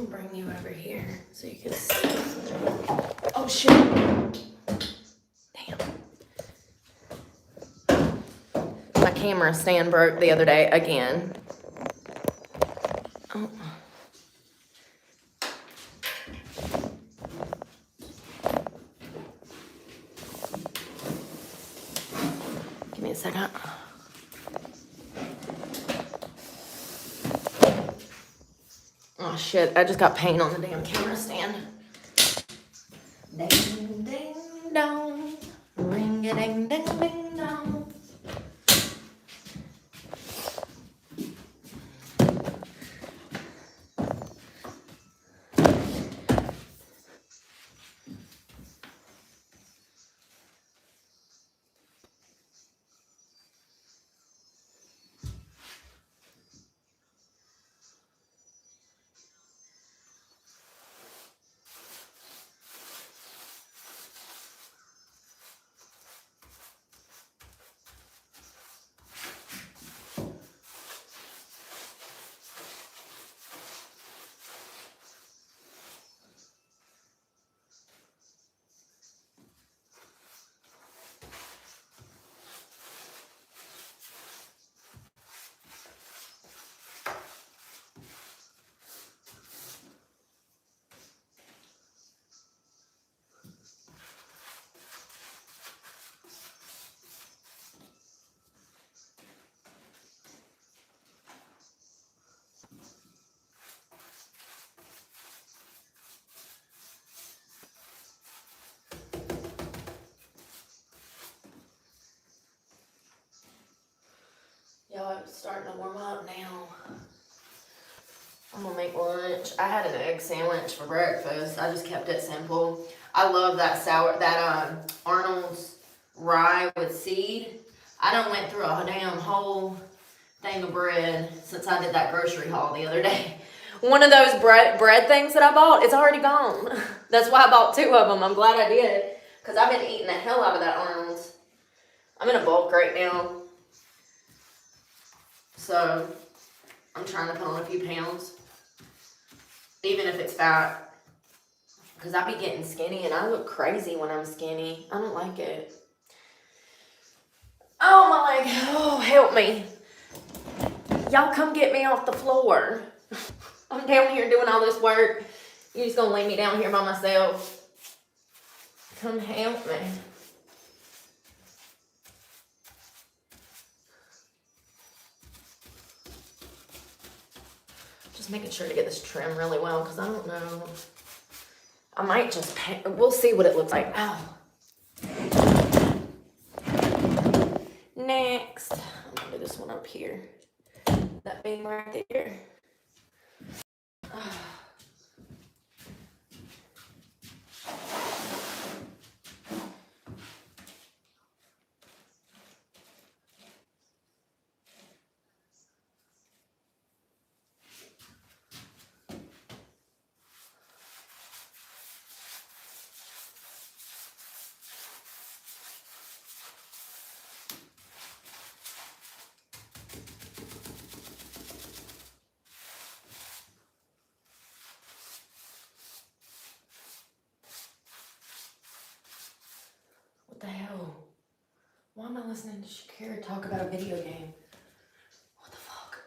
gonna bring you over here so you can see. Oh shit. Damn. My camera stand broke the other day again. Oh. Give me a second. Oh shit, I just got paint on the damn camera stand. Ding, ding, dong. Ring a ding, ding, ding, dong. Y'all, it's starting to warm up now. I'm gonna make lunch. I had an egg sandwich for breakfast. I just kept it simple. I love that Arnold's rye with seed. I done went through a damn whole thing of bread since I did that grocery haul the other day. One of those bread things that I bought, it's already gone. That's why I bought 2 of them. I'm glad I did, because I've been eating the hell out of that Arnold's. I'm in a bulk right now, so I'm trying to put on a few pounds, even if it's fat, because I be getting skinny and I look crazy when I'm skinny. I don't like it. Oh my leg, oh help me. Y'all come get me off the floor. I'm down here doing all this work. You're just gonna leave me down here by myself. Come help me. Just making sure to get this trim really well, because I don't know. I might just paint. We'll see what it looks like. Ow. Next, I'm gonna do this one up here. That beam right there. What the hell? Why am I listening to Shakira talk about a video game? What the fuck?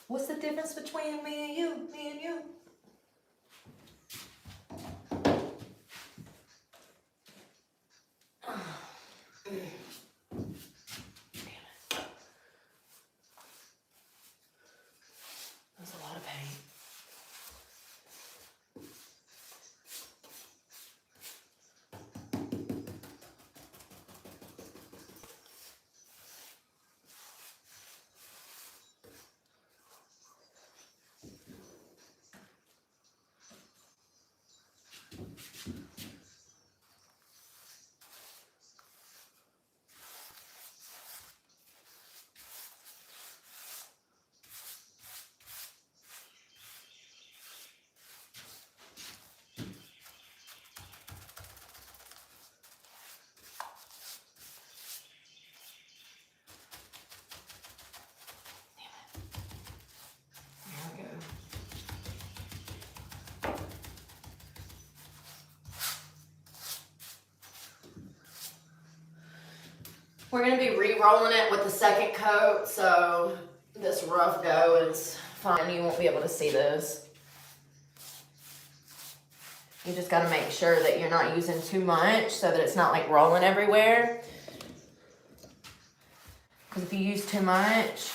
What's the difference between me and you? Me and you? That's a lot of pain. We're going to be re-rolling it with the second coat, so this rough dough is fine. You won't be able to see this. You just got to make sure that you're not using too much so that it's not like rolling everywhere. Because if you use too much,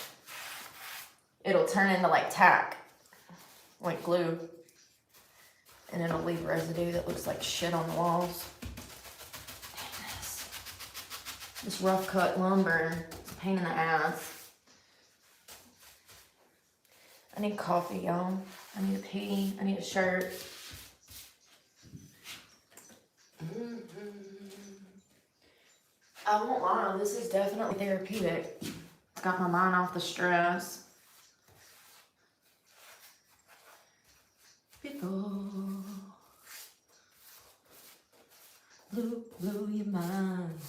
it'll turn into like tack, like glue. And it'll leave residue that looks like shit on the walls. This rough cut lumber is a pain in the ass. I need coffee, y'all. I need a pee. I need a shirt. I won't lie, this is definitely therapeutic. It's got my mind off the stress. Before blew your mind.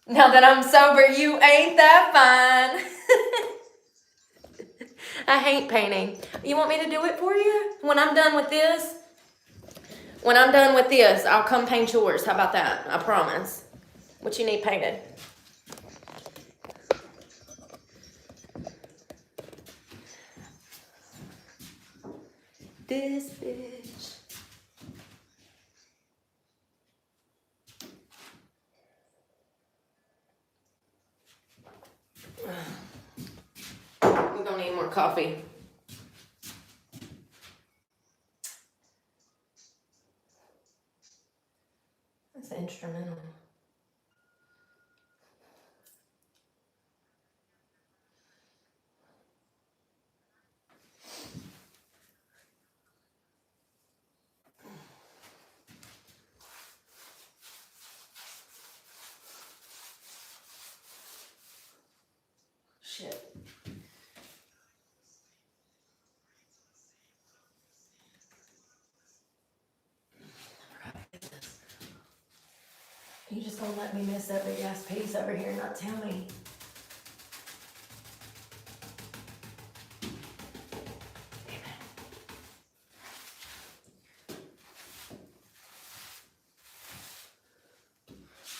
Now that I'm sober, you ain't that fine. I hate painting. You want me to do it for you? When I'm done with this? When I'm done with this, I'll come paint yours. How about that? I promise. What you need painted? This bitch. We're gonna need more coffee. That's instrumental. Shit. You just gonna let me miss that big ass piece over here and not tell me? Damn it.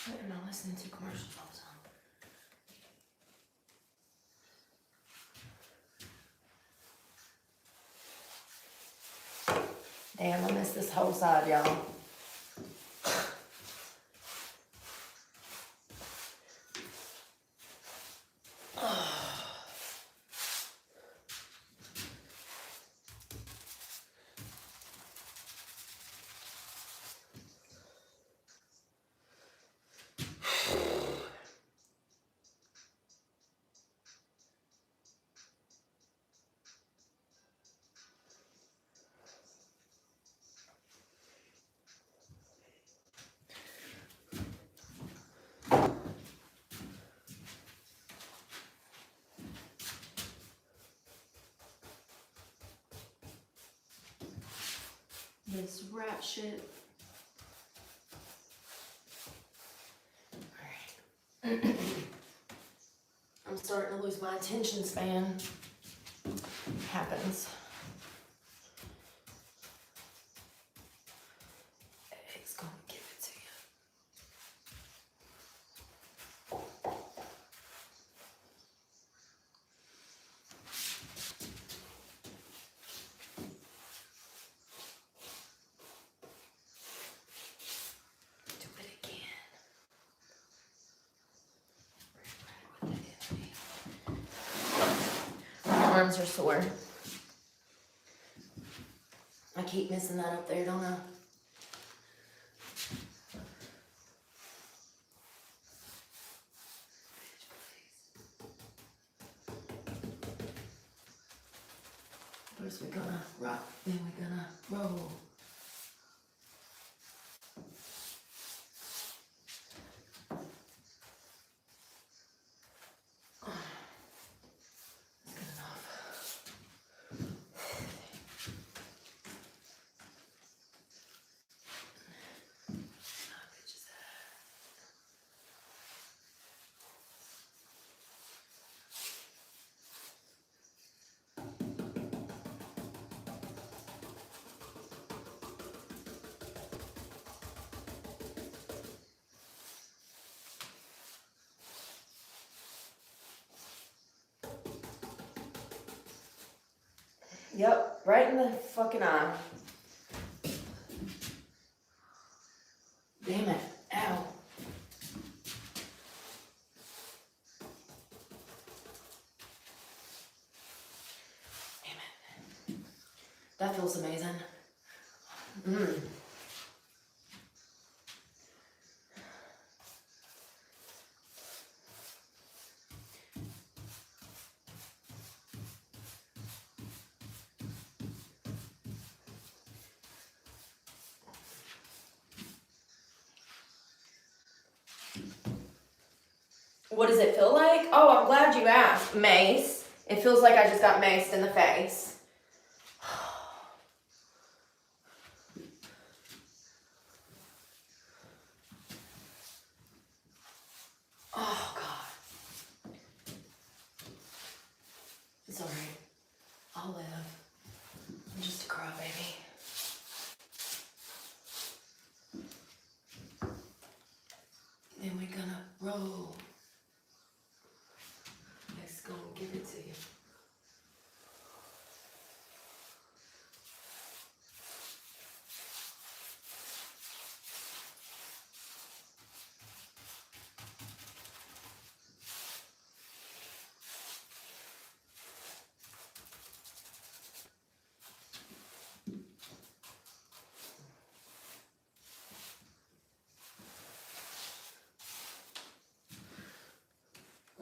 What am I listening to commercials all the time? Damn, I missed this whole side, y'all. This rat shit. Alright. I'm starting to lose my attention span. Happens. It's gonna give it to you. Arms are sore. I keep missing that up there, don't I? First we're gonna rock, then we're gonna roll. Yep, right in the fucking eye. Damn it. Ow. Damn it. That feels amazing. What does it feel like? Oh, I'm glad you asked. Mace. It feels like I just got maced in the face. Oh, God. It's alright. I'll live. I'm just a crybaby. Then we're gonna roll. Let's go and give it to you.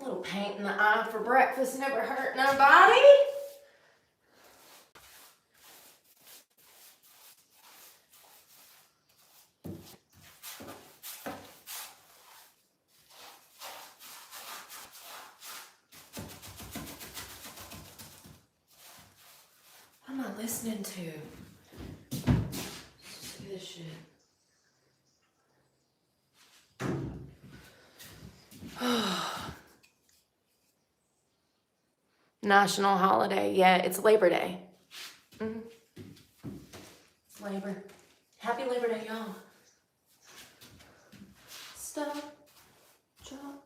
A little paint in the eye for breakfast never hurt nobody. What am I listening to? Let's do this shit. National holiday. Yeah, it's Labor Day. It's Labor. Happy Labor Day, y'all. Stop. Drop.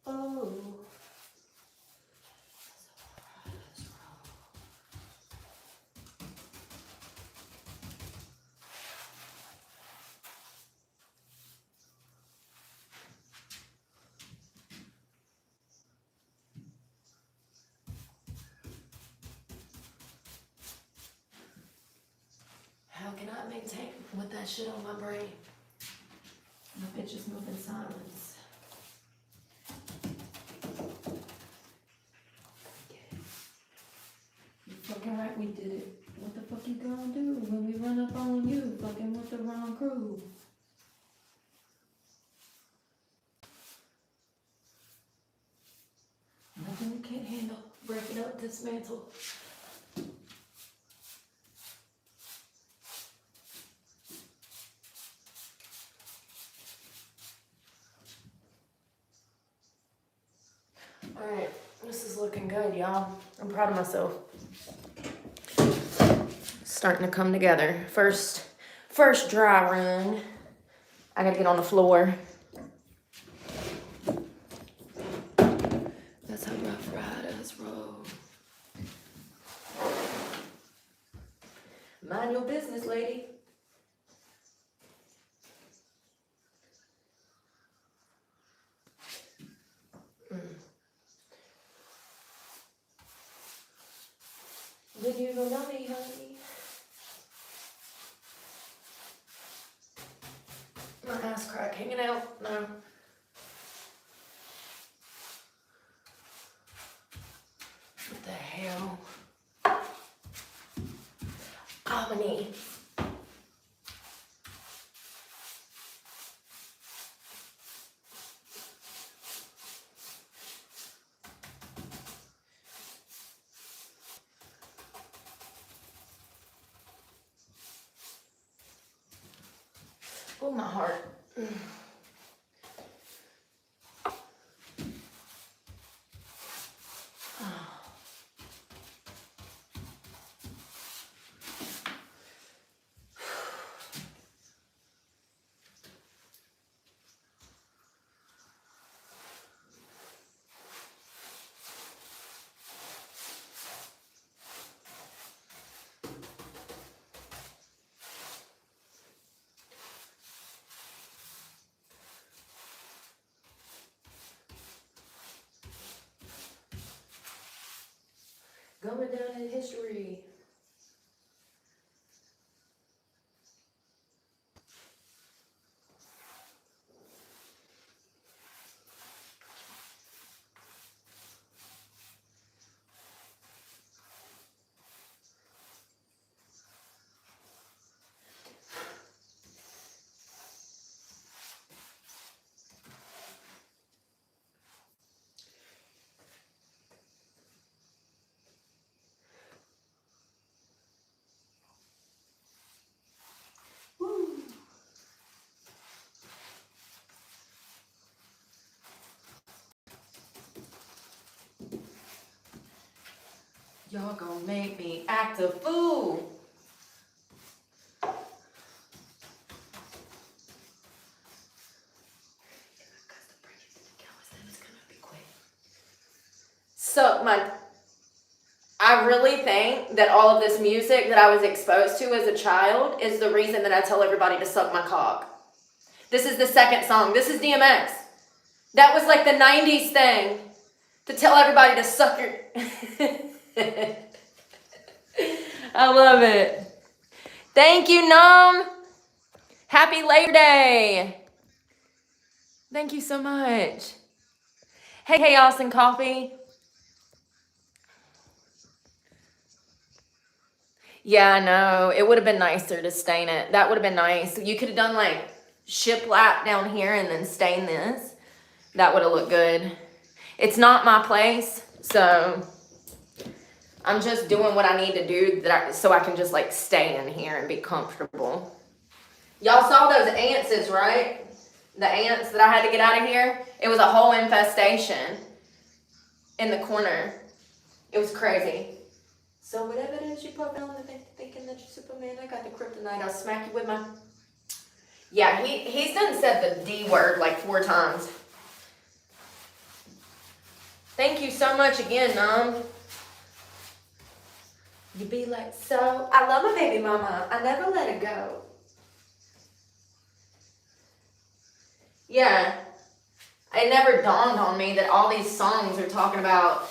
Oh. How can I maintain with that shit on my brain? My bitches move in silence. You fucking right, we did it. What the fuck you gonna do when we run up on you fucking with the wrong crew? Nothing we can't handle. Break it up, dismantle. Alright, this is looking good, y'all. I'm proud of myself. Starting to come together. First dry run. I gotta get on the floor. That's how Rough Riders roll. Mind your business, lady. Then you don't know me, honey. My ass crack hanging out. No. What the hell? Omni. Oh, my heart. Going down in history. Y'all gonna make me act a fool. So I really think that all of this music that I was exposed to as a child is the reason that I tell everybody to suck my cock. This is the second song. This is DMX. That was like the 90s thing to tell everybody to suck your... I love it. Thank you, Nom. Happy Labor Day. Thank you so much. Hey, Austin Coffee. Yeah, I know. It would have been nicer to stain it. That would have been nice. You could have done like shiplap down here and then stain this. That would have looked good. It's not my place, so I'm just doing what I need to do so I can just like stay in here and be comfortable. Y'all saw those ants, right? The ants that I had to get out of here. It was a whole infestation in the corner. It was crazy. So whatever it is you put on the thing, thinking that you're Superman, I got the kryptonite. I'll smack you with my... Yeah, he's done said the D word like 4 times. Thank you so much again, Nom. You be like, so, I love my baby mama. I never let her go. Yeah. It never dawned on me that all these songs are talking about...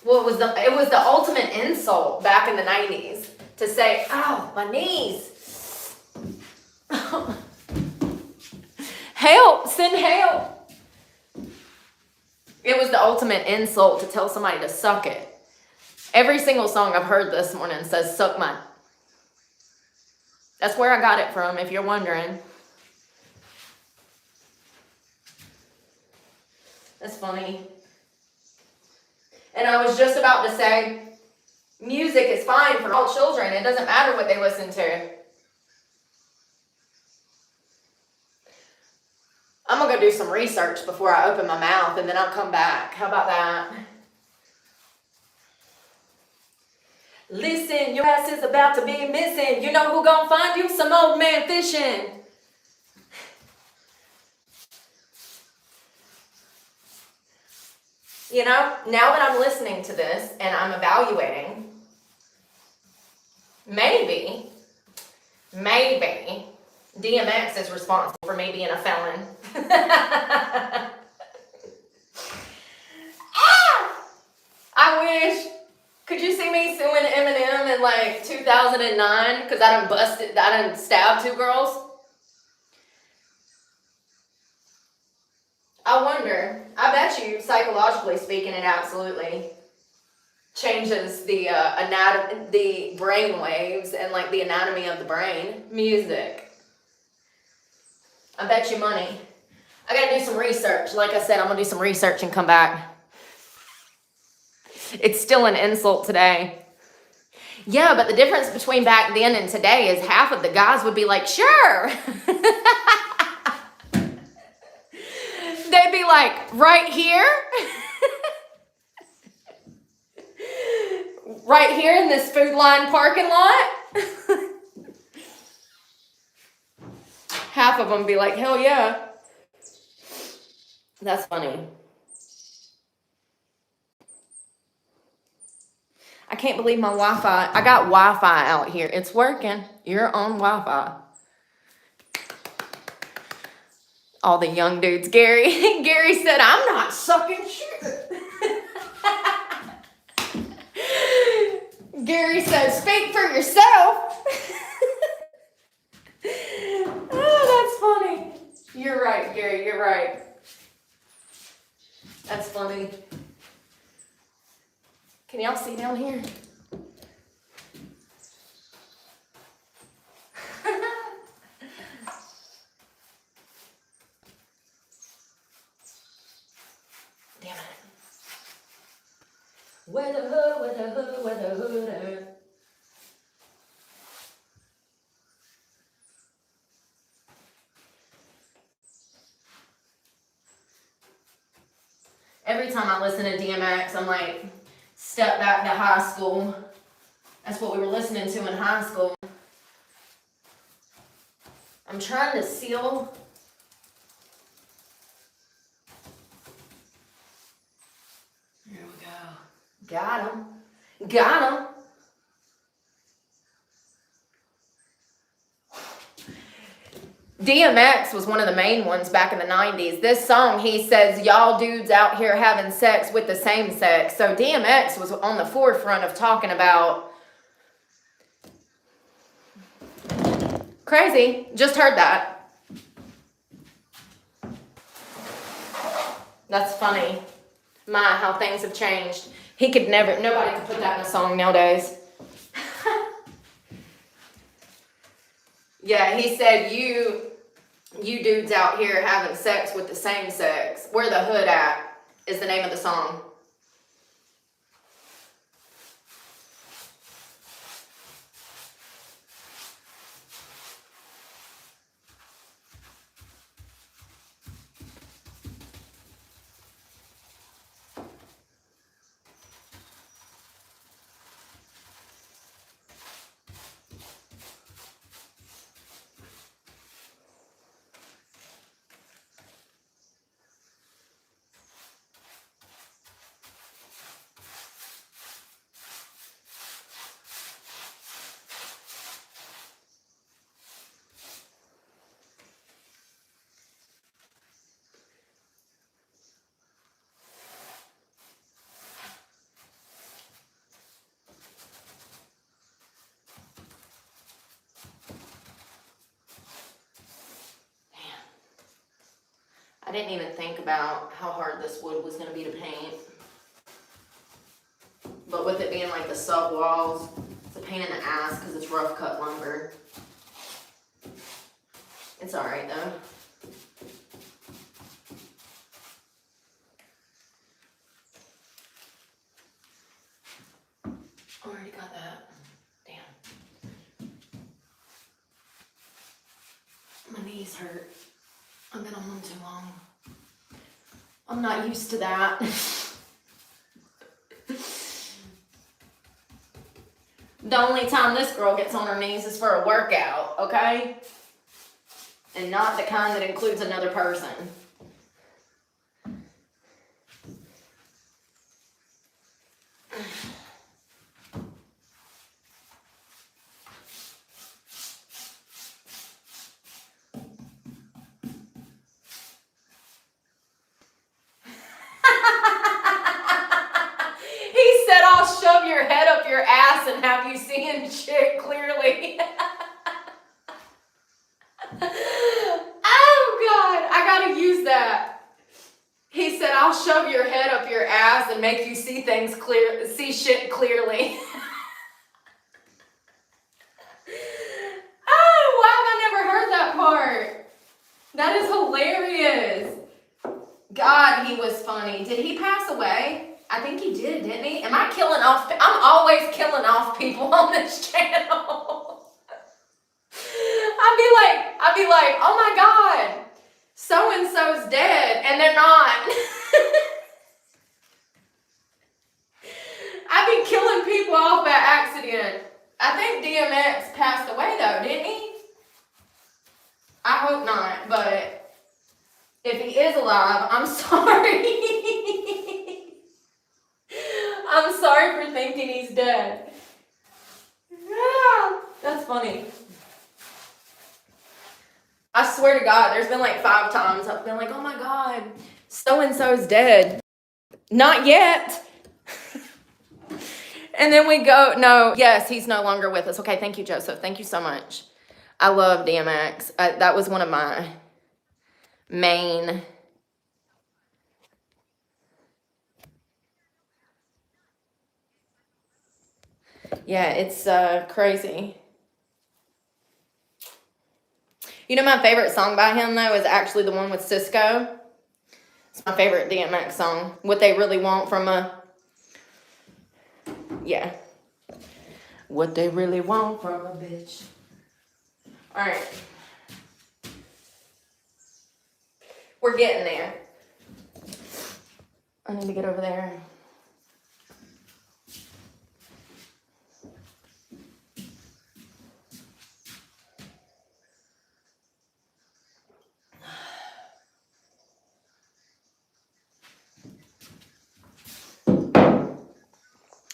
Well, it was the ultimate insult back in the 90s to say, ow, my knees. Help, send help. It was the ultimate insult to tell somebody to suck it. Every single song I've heard this morning says, suck my. That's where I got it from, if you're wondering. That's funny. And I was just about to say, music is fine for all children. It doesn't matter what they listen to. I'm going to go do some research before I open my mouth, and then I'll come back. How about that? Listen, your ass is about to be missing. You know who gonna find you? Some old man fishing. You know, now that I'm listening to this and I'm evaluating, maybe DMX is responsible for me being a felon. I wish. Could you see me suing Eminem in like 2009 because I done stabbed 2 girls? I wonder. I bet you, psychologically speaking, it absolutely changes the the brain waves and like the anatomy of the brain. Music. I bet you money. I gotta do some research. Like I said, I'm gonna do some research and come back. It's still an insult today. Yeah, but the difference between back then and today is half of the guys would be like, sure. They'd be like, right here? Right here in this Food Line parking lot? Half of them be like, hell yeah. That's funny. I can't believe my Wi-Fi. I got Wi-Fi out here. It's working. You're on Wi-Fi. All the young dudes. Gary said, I'm not sucking shit. Gary says, speak for yourself. Oh, that's funny. You're right, Gary, you're right. That's funny. Can y'all see down here? Damn it. Where the hood, where the hood, where the hood at? Every time I listen to DMX, I'm like, step back to high school. That's what we were listening to in high school. I'm trying to seal. Here we go. Got him. Got him. DMX was one of the main ones back in the 90s. This song, he says, y'all dudes out here having sex with the same sex. So DMX was on the forefront of talking about. Crazy. Just heard that. That's funny. My, how things have changed. He could never, nobody could put that in a song nowadays. Yeah, he said, you dudes out here having sex with the same sex. Where the hood at is the name of the song. I didn't even think about how hard this wood was going to be to paint. But with it being like the sub walls, it's a pain in the ass because it's rough cut lumber. It's alright though. Already got that. Damn. My knees hurt. I've been on them too long. I'm not used to that. The only time this girl gets on her knees is for a workout, okay? And not the kind that includes another person. I'll shove your head up your ass and have you seeing shit clearly. Oh God, I gotta use that. He said, I'll shove your head up your ass and make you see things clear, see shit clearly. Oh, why have I never heard that part? That is hilarious. God, he was funny. Did he pass away? I think he did, didn't he? Am I killing off? I'm always killing off people on this channel. I'd be like, oh my God, so-and-so's dead, and they're not. I've been killing people off by accident. I think DMX passed away though, didn't he? I hope not, but if he is alive, I'm sorry. I'm sorry for thinking he's dead. Yeah, that's funny. I swear to God, there's been like 5 times I've been like, oh my God, so-and-so's dead. Not yet. And then we go, no, yes, he's no longer with us. Okay, thank you, Joseph. Thank you so much. I love DMX. That was one of my main. Yeah, it's crazy. You know, my favorite song by him, though, is actually the one with Cisco. It's my favorite DMX song. What They Really Want from a... Yeah. What they really want from a bitch. All right. We're getting there. I need to get over there.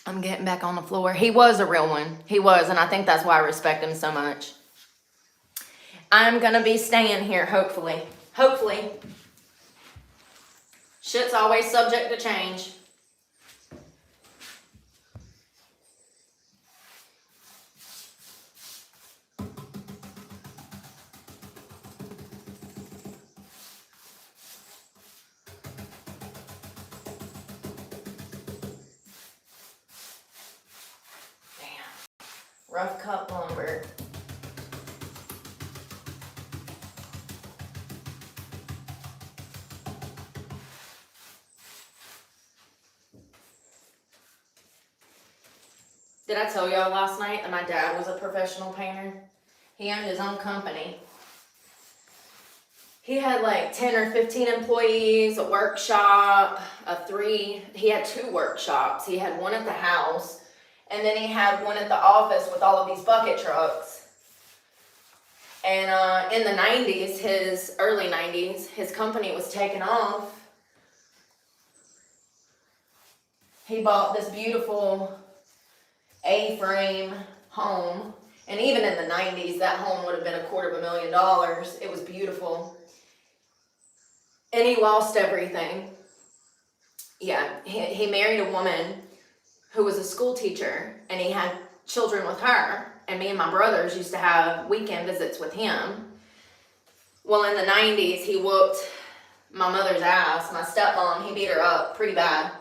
I'm getting back on the floor. He was a real one. He was, and I think that's why I respect him so much. I'm going to be staying here, hopefully. Hopefully. Shit's always subject to change. Rough cut lumber. Did I tell y'all last night that my dad was a professional painter? He owned his own company. He had like 10 or 15 employees, a workshop, he had 2 workshops. He had one at the house, and then he had one at the office with all of these bucket trucks. And in the 90s, early 90s, his company was taken off. He bought this beautiful A-frame home. And even in the 90s, that home would have been $250,000. It was beautiful. And he lost everything. Yeah, he married a woman who was a school teacher, and he had children with her. And me and my brothers used to have weekend visits with him. Well, in the 90s, he whooped my mother's ass. My stepmom, he beat her up pretty bad.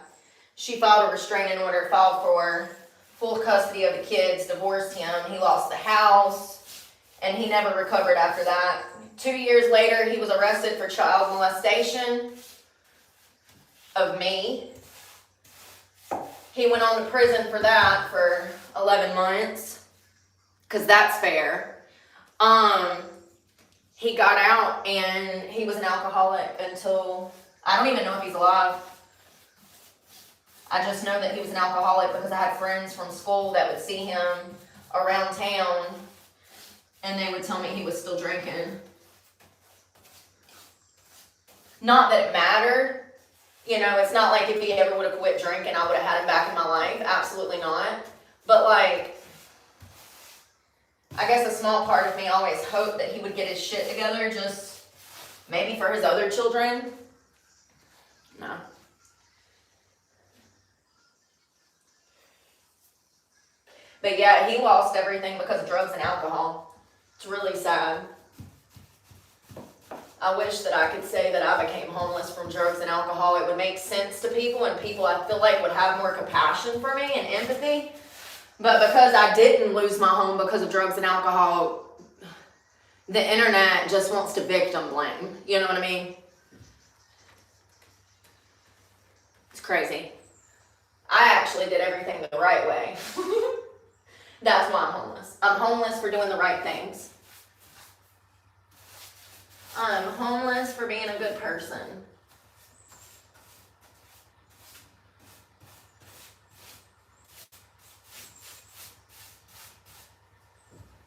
She filed a restraining order, filed for full custody of the kids, divorced him. He lost the house, and he never recovered after that. 2 years later, he was arrested for child molestation of me. He went on to prison for that for 11 months, because that's fair. He got out, and he was an alcoholic until, I don't even know if he's alive. I just know that he was an alcoholic because I had friends from school that would see him around town, and they would tell me he was still drinking. Not that it mattered. You know, it's not like if he ever would have quit drinking, I would have had him back in my life. Absolutely not. But like, I guess a small part of me always hoped that he would get his shit together, just maybe for his other children. No. But yeah, he lost everything because of drugs and alcohol. It's really sad. I wish that I could say that I became homeless from drugs and alcohol. It would make sense to people, and people I feel like would have more compassion for me and empathy. But because I didn't lose my home because of drugs and alcohol, the internet just wants to victim blame. You know what I mean? It's crazy. I actually did everything the right way. That's why I'm homeless. I'm homeless for doing the right things. I'm homeless for being a good person.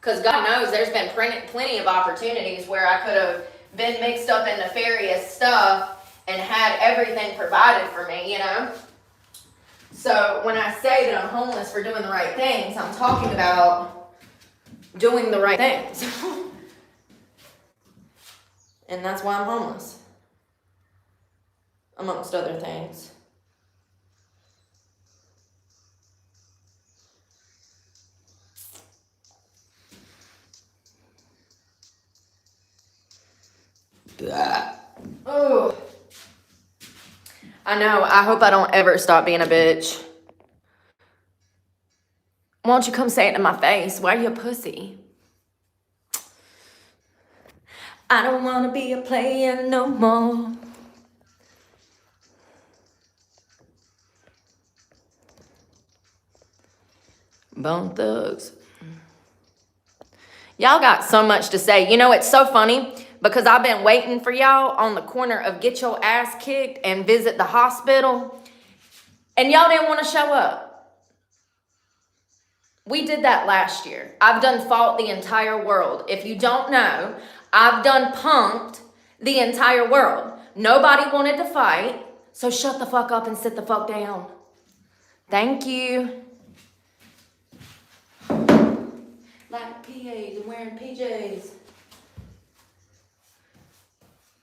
Because God knows there's been plenty of opportunities where I could have been mixed up in nefarious stuff and had everything provided for me, you know? So when I say that I'm homeless for doing the right things, I'm talking about doing the right things. And that's why I'm homeless, amongst other things. I know. I hope I don't ever stop being a bitch. Why don't you come say it to my face? Why are you a pussy? I don't want to be a player no more. Bone Thugs. Y'all got so much to say. You know, it's so funny because I've been waiting for y'all on the corner of Get Your Ass Kicked and Visit the Hospital, and y'all didn't want to show up. We did that last year. I've done Fought the Entire World. If you don't know, I've done Punked the entire world. Nobody wanted to fight, so shut the fuck up and sit the fuck down. Thank you. Like PAs and wearing PJs.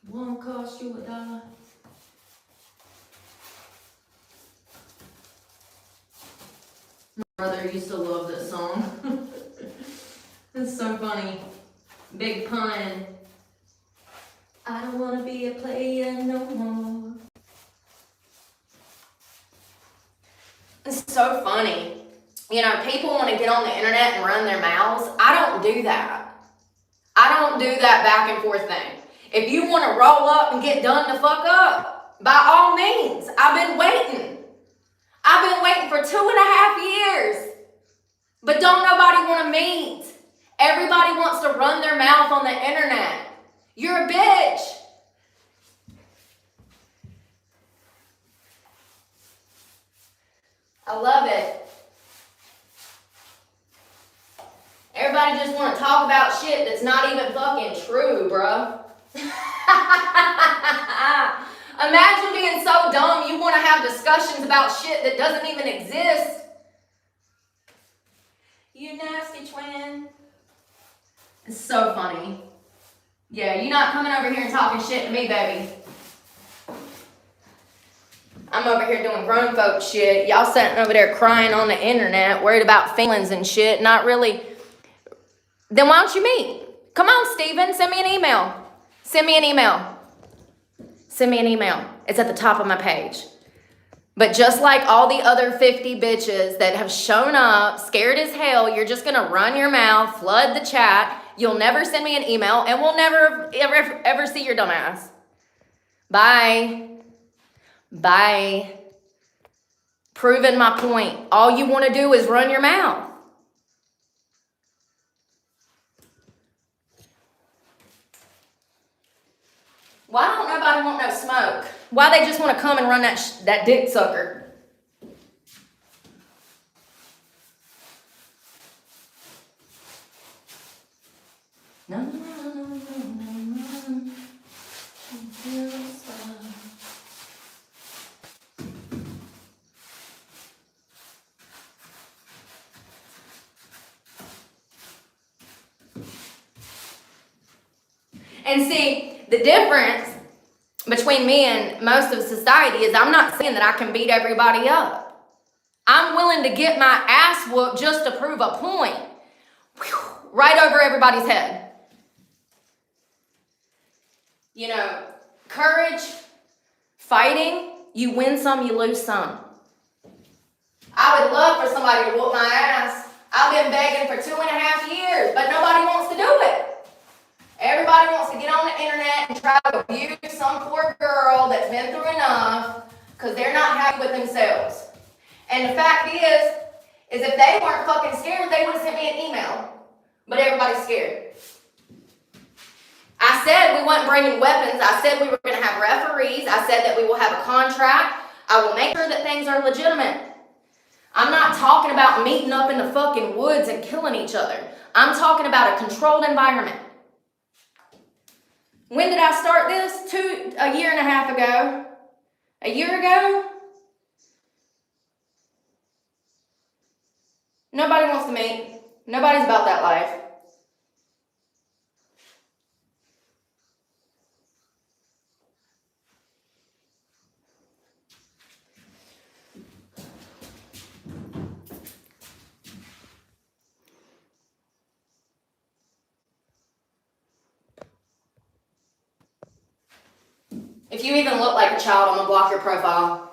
Won't cost you $1. My brother used to love this song. It's so funny. Big pun. I don't want to be a player no more. It's so funny. You know, people want to get on the internet and run their mouths. I don't do that. I don't do that back and forth thing. If you want to roll up and get done the fuck up, by all means. I've been waiting. I've been waiting for 2.5 years. But don't nobody want to meet. Everybody wants to run their mouth on the internet. You're a bitch. I love it. Everybody just want to talk about shit that's not even fucking true, bruh. Imagine being so dumb you want to have discussions about shit that doesn't even exist. You nasty twin. It's so funny. Yeah, you're not coming over here and talking shit to me, baby. I'm over here doing grown folk shit. Y'all sitting over there crying on the internet, worried about feelings and shit, not really. Then why don't you meet? Come on, Steven, send me an email. Send me an email. Send me an email. It's at the top of my page. But just like all the other 50 bitches that have shown up, scared as hell, you're just going to run your mouth, flood the chat. You'll never send me an email, and we'll never, ever see your dumb ass. Bye. Bye. Proving my point. All you want to do is run your mouth. Why don't nobody want no smoke? Why they just want to come and run that dick sucker? No. And see, the difference between me and most of society is I'm not saying that I can beat everybody up. I'm willing to get my ass whooped just to prove a point. Right over everybody's head. You know, courage, fighting, you win some, you lose some. I would love for somebody to whoop my ass. I've been begging for 2.5 years, but nobody wants to do it. Everybody wants to get on the internet and try to abuse some poor girl that's been through enough because they're not happy with themselves. And the fact is if they weren't fucking scared, they would have sent me an email. But everybody's scared. I said we weren't bringing weapons. I said we were going to have referees. I said that we will have a contract. I will make sure that things are legitimate. I'm not talking about meeting up in the fucking woods and killing each other. I'm talking about a controlled environment. When did I start this? A year and a half ago. A year ago? Nobody wants to meet. Nobody's about that life. If If you even look like a child, I'm gonna block your profile.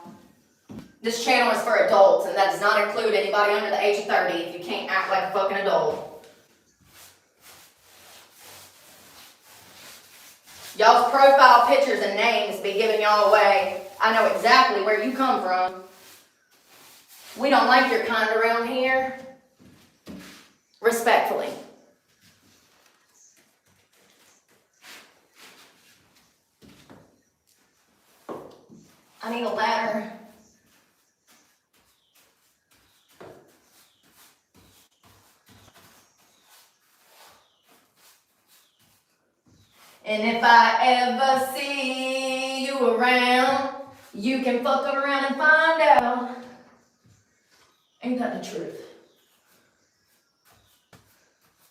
This channel is for adults, and that does not include anybody under the age of 30 if you can't act like a fucking adult. Y'all's profile pictures and names be giving y'all away. I know exactly where you come from. We don't like your kind around here. Respectfully. I need a ladder. And if I ever see you around, you can fuck around and find out. Ain't that the truth?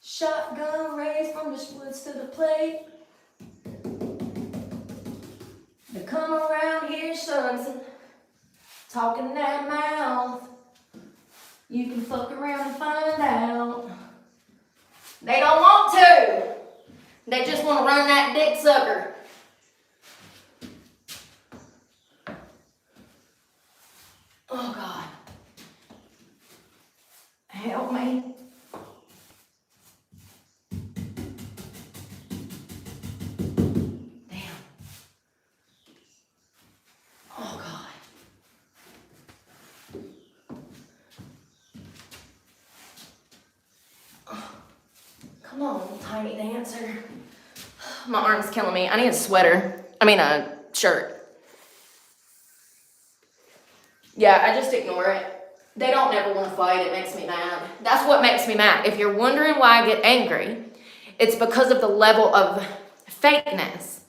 Shotgun raised from the woods to the plate. They come around here, sons, talking that mouth. You can fuck around and find out. They don't want to. They just want to run that dick sucker. Oh, God. Help me. Damn. Oh, God. Oh. Come on, tiny dancer. My arm's killing me. I need a sweater. A shirt. Yeah, I just ignore it. They don't never want to fight. It makes me mad. That's what makes me mad. If you're wondering why I get angry, it's because of the level of fakeness.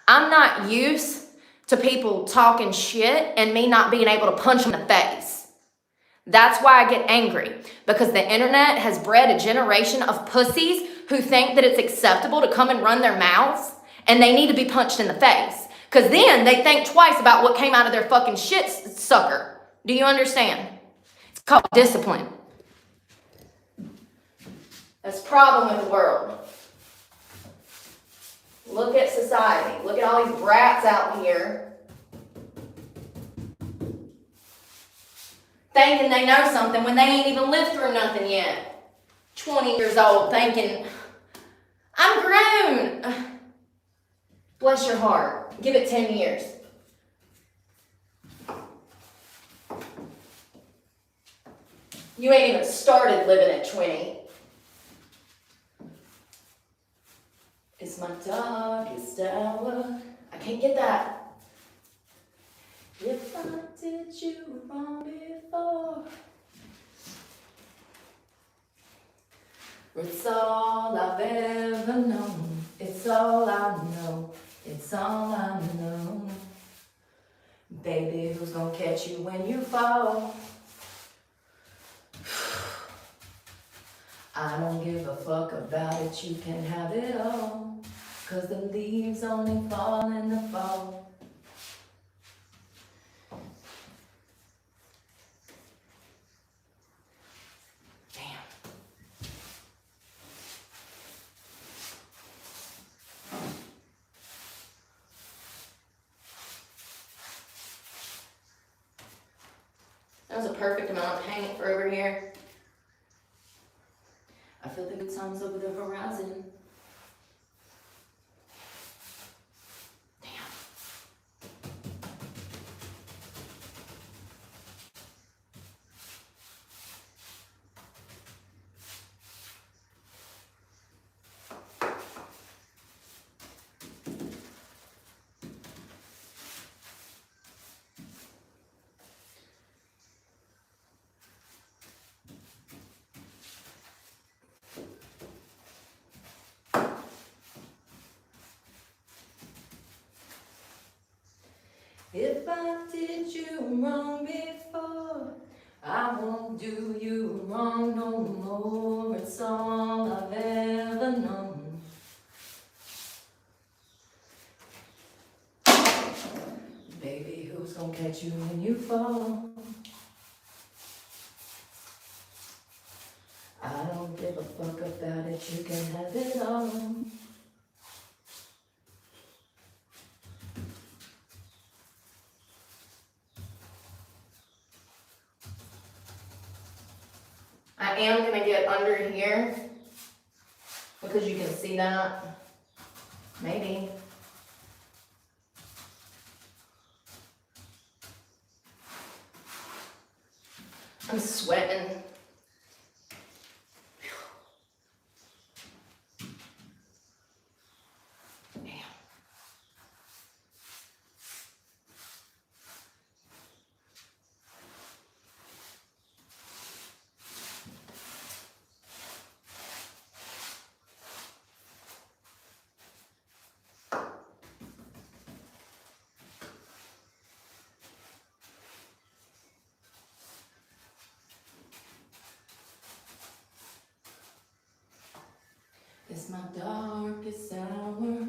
I'm not used to people talking shit and me not being able to punch them in the face. That's why I get angry. Because the internet has bred a generation of pussies who think that it's acceptable to come and run their mouths and they need to be punched in the face. Because then they think twice about what came out of their fucking shit sucker. Do you understand? It's called discipline. That's the problem with the world. Look at society. Look at all these brats out here thinking they know something when they ain't even lived through nothing yet. 20 years old thinking, I'm grown. Bless your heart. Give it 10 years. You ain't even started living at 20. It's my darkest hour. I can't get that. If I did you wrong before, it's all I've ever known. It's all I know. It's all I know. Baby, who's gonna catch you when you fall? I don't give a fuck about it, you can have it all. 'Cause the leaves only fall in the fall. Damn. That was a perfect amount of paint for over here. I feel the good times over the horizon. Damn. If I did you wrong before, I won't do you wrong no more. It's all I've ever known. Baby, who's gonna catch you when you fall? I don't give a fuck about it, you can have it all. I am going to get under here because you can see that. Maybe. I'm sweating. It's my darkest hour.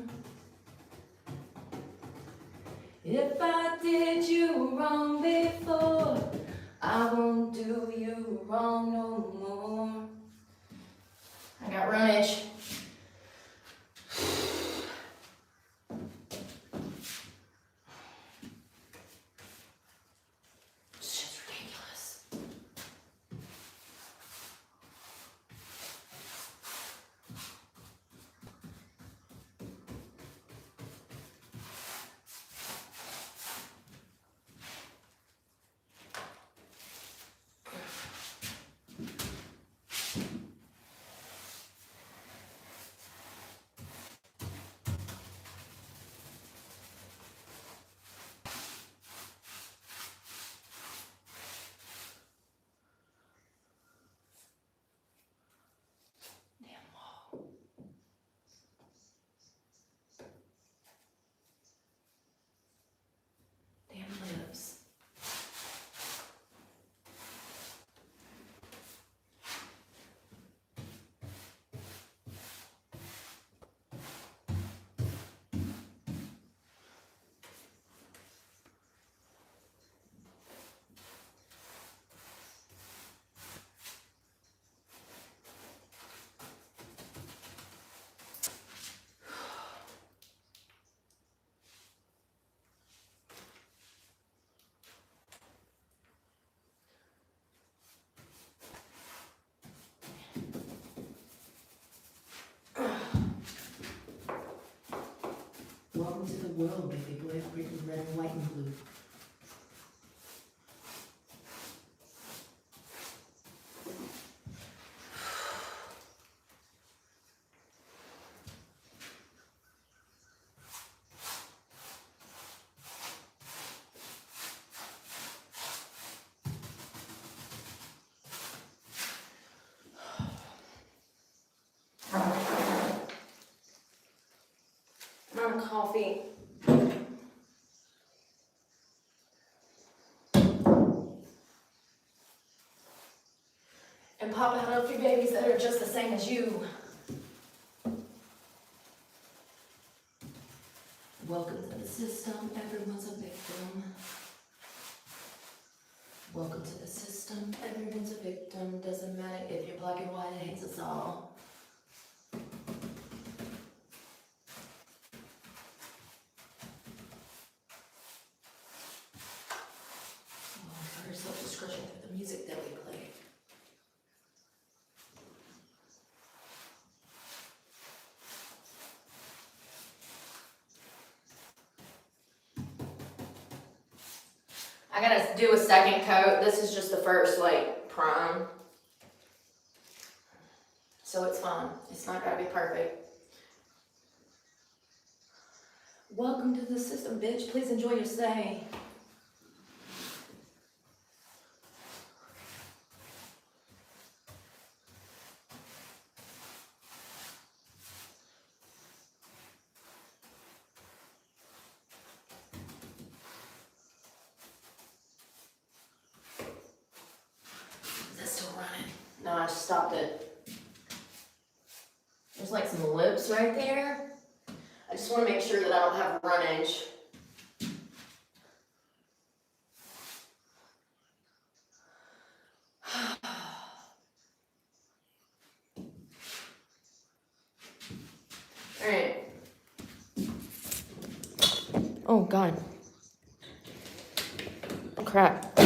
If I did you wrong before, I won't do you wrong no more. I got runnage. Shit's ridiculous. Welcome to the world, baby boy, written red, white, and blue. I'm on coffee. And pop out a few babies that are just the same as you. Welcome to the system, everyone's a victim. Welcome to the system, everyone's a victim. Doesn't matter if you're black and white, it hates us all. Very self-discretion through the music that we play. I gotta do a second coat. This is just the first, like, prime. So it's fine. It's not gotta be perfect. Welcome to the system, bitch. Please enjoy your stay. No, I just stopped it. There's like some lips right there. I just want to make sure that I don't have runnage. All right. Oh, God. Oh, crap.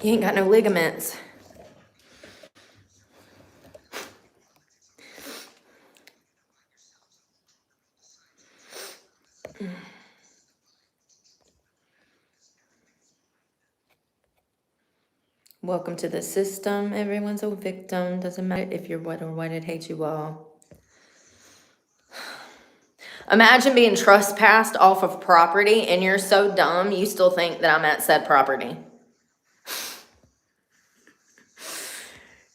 You ain't got no ligaments. Welcome to the system. Everyone's a victim. Doesn't matter if you're what or what, it hates you all. Imagine being trespassed off of property and you're so dumb you still think that I'm at said property.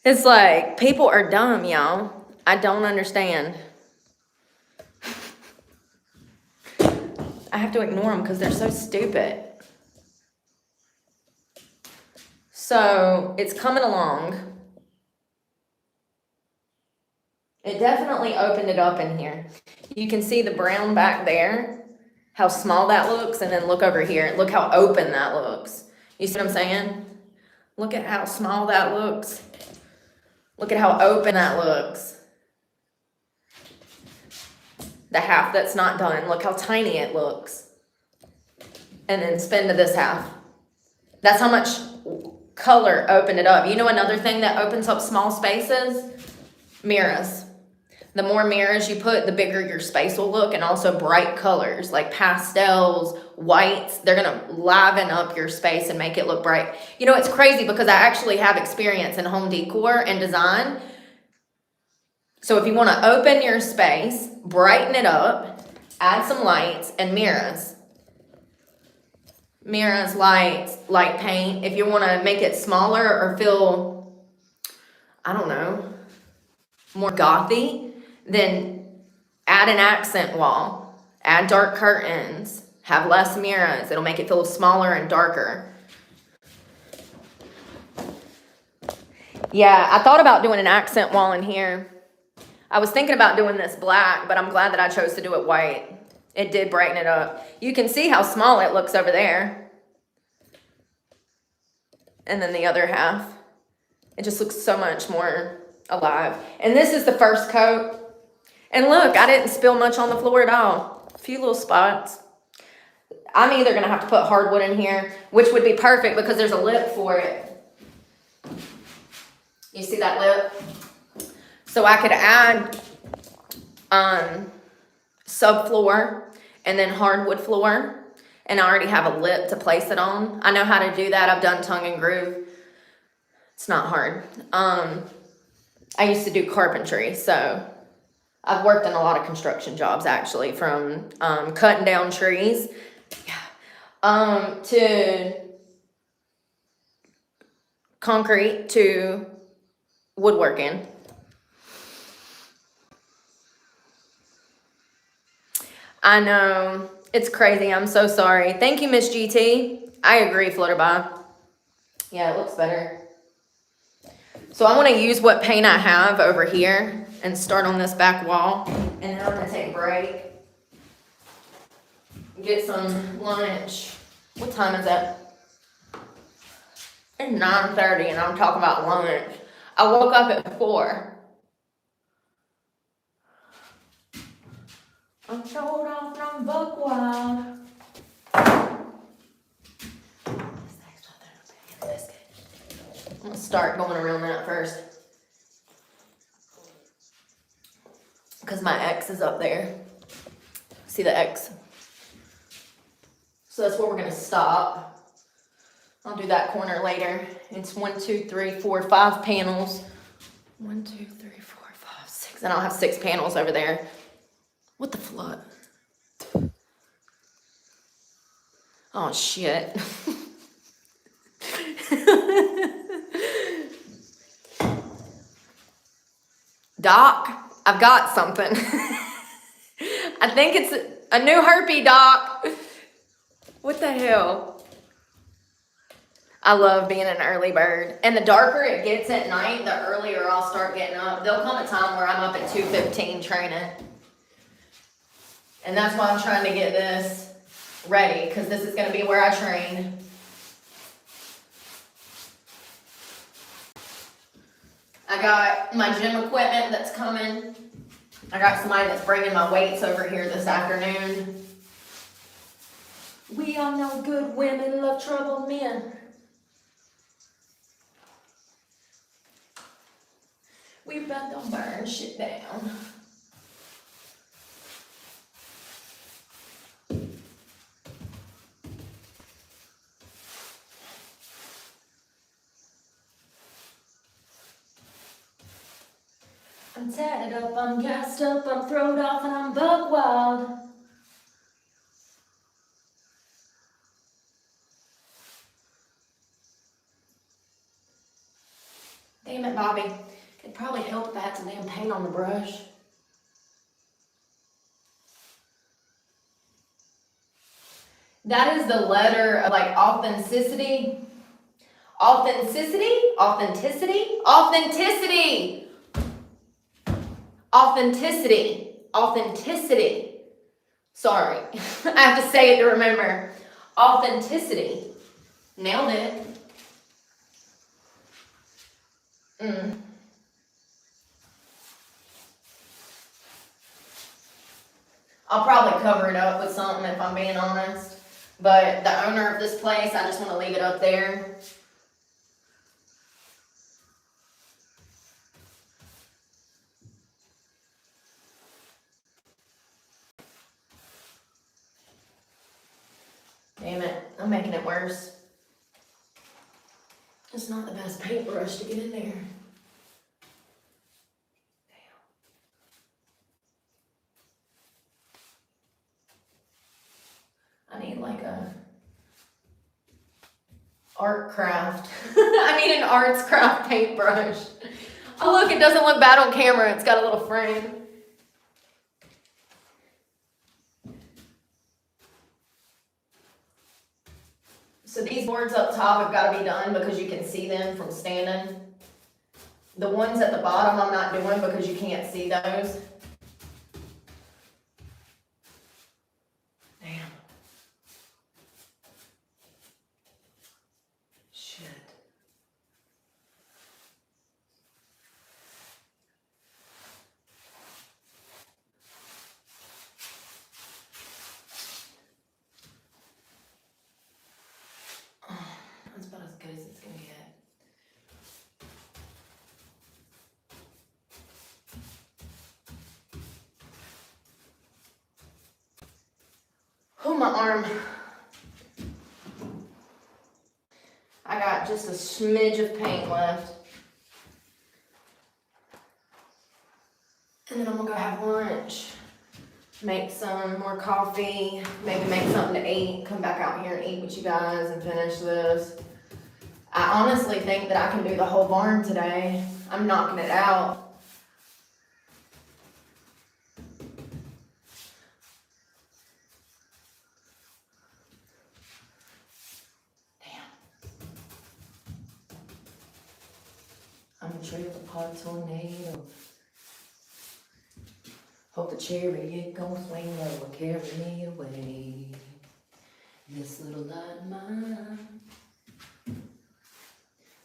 It's like, people are dumb, y'all. I don't understand. I have to ignore them because they're so stupid. So it's coming along. It definitely opened it up in here. You can see the brown back there, how small that looks, and then look over here. Look how open that looks. You see what I'm saying? Look at how small that looks. Look at how open that looks. The half that's not done, look how tiny it looks. And then spin to this half. That's how much color opened it up. You know another thing that opens up small spaces? Mirrors. The more mirrors you put, the bigger your space will look, and also bright colors like pastels, whites. They're gonna liven up your space and make it look bright. You know, it's crazy because I actually have experience in home decor and design. So if you want to open your space, brighten it up, add some lights and mirrors. Mirrors, lights, light paint. If you want to make it smaller or feel, I don't know, more gothy, then add an accent wall, add dark curtains, have less mirrors. It'll make it feel smaller and darker. Yeah, I thought about doing an accent wall in here. I was thinking about doing this black, but I'm glad that I chose to do it white. It did brighten it up. You can see how small it looks over there. And then the other half. It just looks so much more alive. And this is the first coat. And look, I didn't spill much on the floor at all. A few little spots. I'm either going to have to put hardwood in here, which would be perfect because there's a lip for it. You see that lip? So I could add subfloor and then hardwood floor. And I already have a lip to place it on. I know how to do that. I've done tongue and groove. It's not hard. I used to do carpentry, so I've worked in a lot of construction jobs actually, from cutting down trees to concrete to woodworking. I know, it's crazy. I'm so sorry. Thank you, Miss GT. I agree, Flutterby. Yeah, it looks better. So I want to use what paint I have over here and start on this back wall. And then I'm going to take a break. Get some lunch. What time is it? It's 9:30 and I'm talking about lunch. I woke up at 4. I'm told off from Buckwild. I'm gonna start going around that first. Because my X is up there. See the X? So that's where we're gonna stop. I'll do that corner later. It's 1, 2, 3, 4, 5 panels. 1, 2, 3, 4, 5, 6. And I'll have 6 panels over there. What the flood? Oh shit. Doc, I've got something. I think it's a new herpy, Doc. What the hell? I love being an early bird. And the darker it gets at night, the earlier I'll start getting up. There'll come a time where I'm up at 2:15 training. And that's why I'm trying to get this ready, because this is going to be where I train. I got my gym equipment that's coming. I got somebody that's bringing my weights over here this afternoon. We all know good women love troubled men. We about to burn shit down. I'm tatted up, I'm gassed up, I'm throwed off, and I'm buck wild. Damn it, Bobby. It'd probably help if I had some damn paint on the brush. That is the letter of like authenticity. Authenticity, authenticity, authenticity, authenticity, authenticity. Sorry, I have to say it to remember. Authenticity. Nailed it. I'll probably cover it up with something if I'm being honest. But the owner of this place, I just want to leave it up there. Damn it, I'm making it worse. It's not the best paintbrush to get in there. I need like a art craft. I need an arts craft paintbrush. Oh look, it doesn't look bad on camera. It's got a little frame. So these boards up top have got to be done because you can see them from standing. The ones at the bottom I'm not doing because you can't see those. Damn. Shit. That's about as good as it's gonna get. Oh, my arm. I got just a smidge of paint left. And then I'm gonna go have lunch. Make some more coffee, maybe make something to eat, come back out here and eat with you guys and finish this. I honestly think that I can do the whole barn today. I'm knocking it out. I'm a trailer park tornado. Hope the chariot gon' swing low and carry me away. This little light of mine.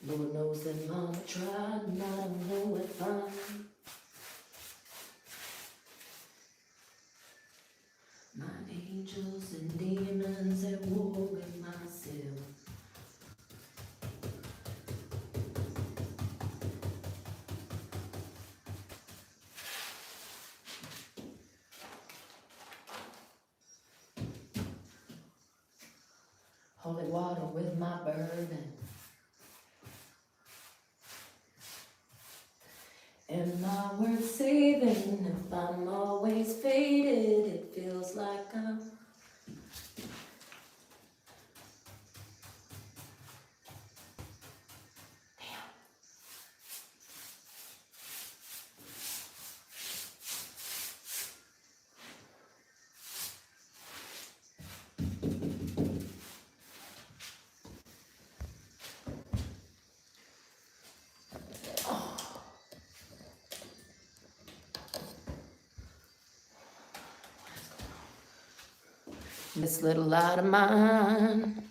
Lord knows that mama tried and I don't know if I'm. My angels and demons at war with myself. Holy water with my bourbon. Am I worth saving if I'm always faded? It feels like I'm. This little light of mine.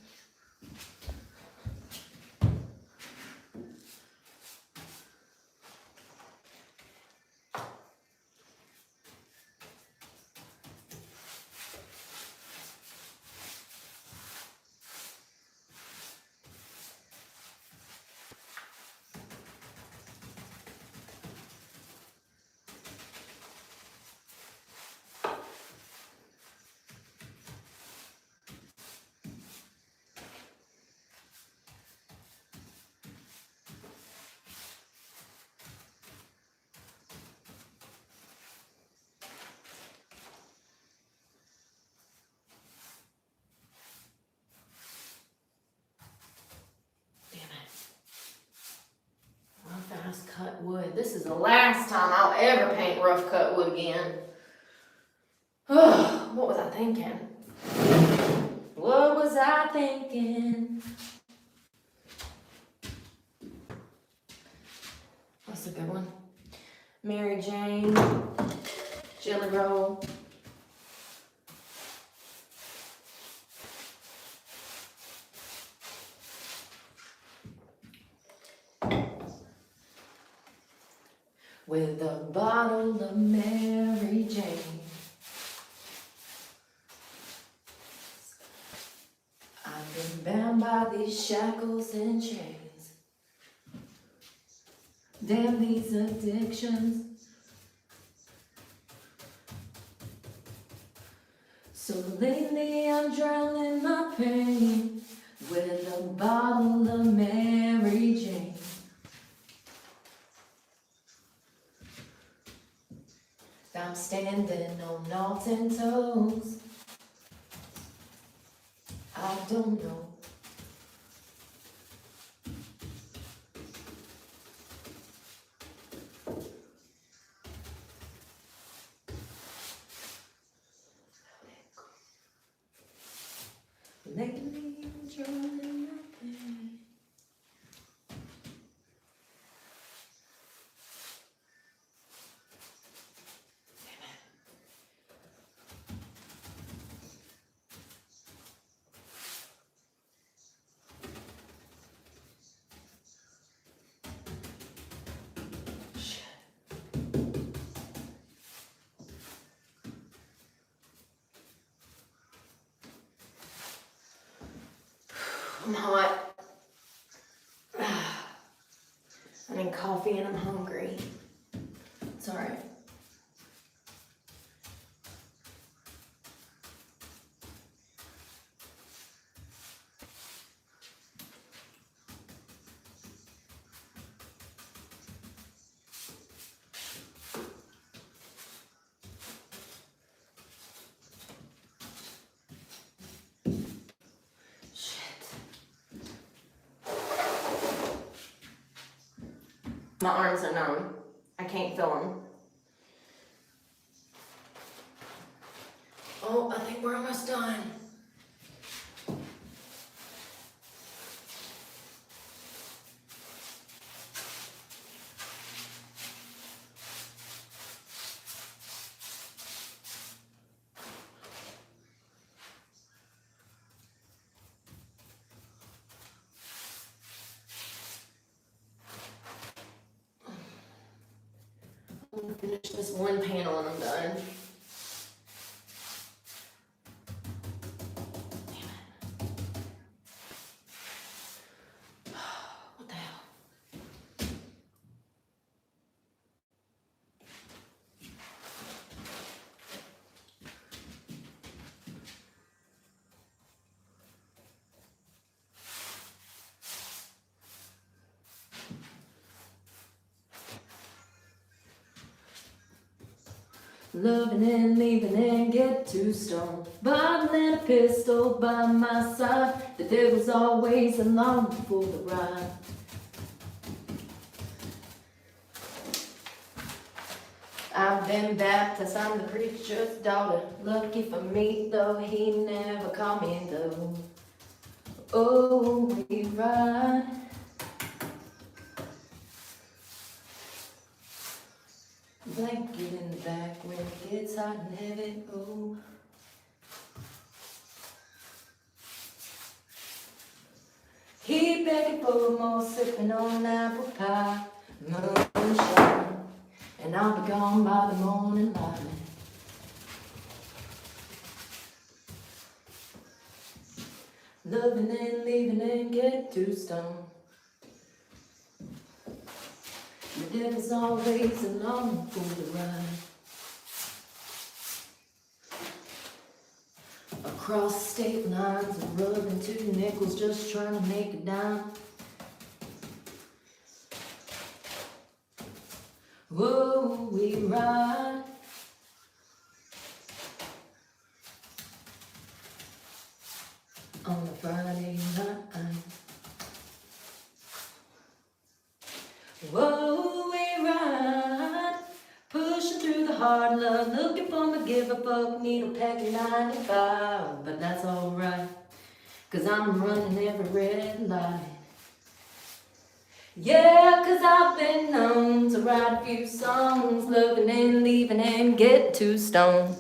nice cut wood. This is the last time I'll ever paint rough cut wood again. What was I thinking? What was I thinking? That's a good one. Mary Jane, jelly roll. With a bottle of Mary Jane, I've been bound by these shackles and chains. Damn these addictions. So lately I'm drowning my pain with a bottle of Mary Jane. I'm standing on all 10 toes. I don't know. Lately I'm drowning my pain. I'm hot. I need coffee and I'm hungry. It's alright. My arms are numb. I can't feel them. Oh, I think we're almost done. I'm gonna finish this one panel and I'm done. Damn it. What the hell? Loving and leaving and get too stoned. Bottle and a pistol by my side. The devil's always along for the ride. I've been baptized, I'm the preacher's daughter. Lucky for me though, he never called me though. Oh, we ride. Blanket in the back when it gets hot and heavy, oh. Keep begging for more, sipping on apple pie, moonshine, and I'll be gone by the morning light. Loving and leaving and get too stoned. The devil's always along for the ride. Across state lines and rubbing two nickels just trying to make it down. Whoa, we ride. On a Friday night. Whoa. the hard love, looking for my give a fuck, needle pecking 95, but that's alright, 'cause I'm running every red light. Yeah, 'cause I've been known to write a few songs, loving and leaving and get too stoned.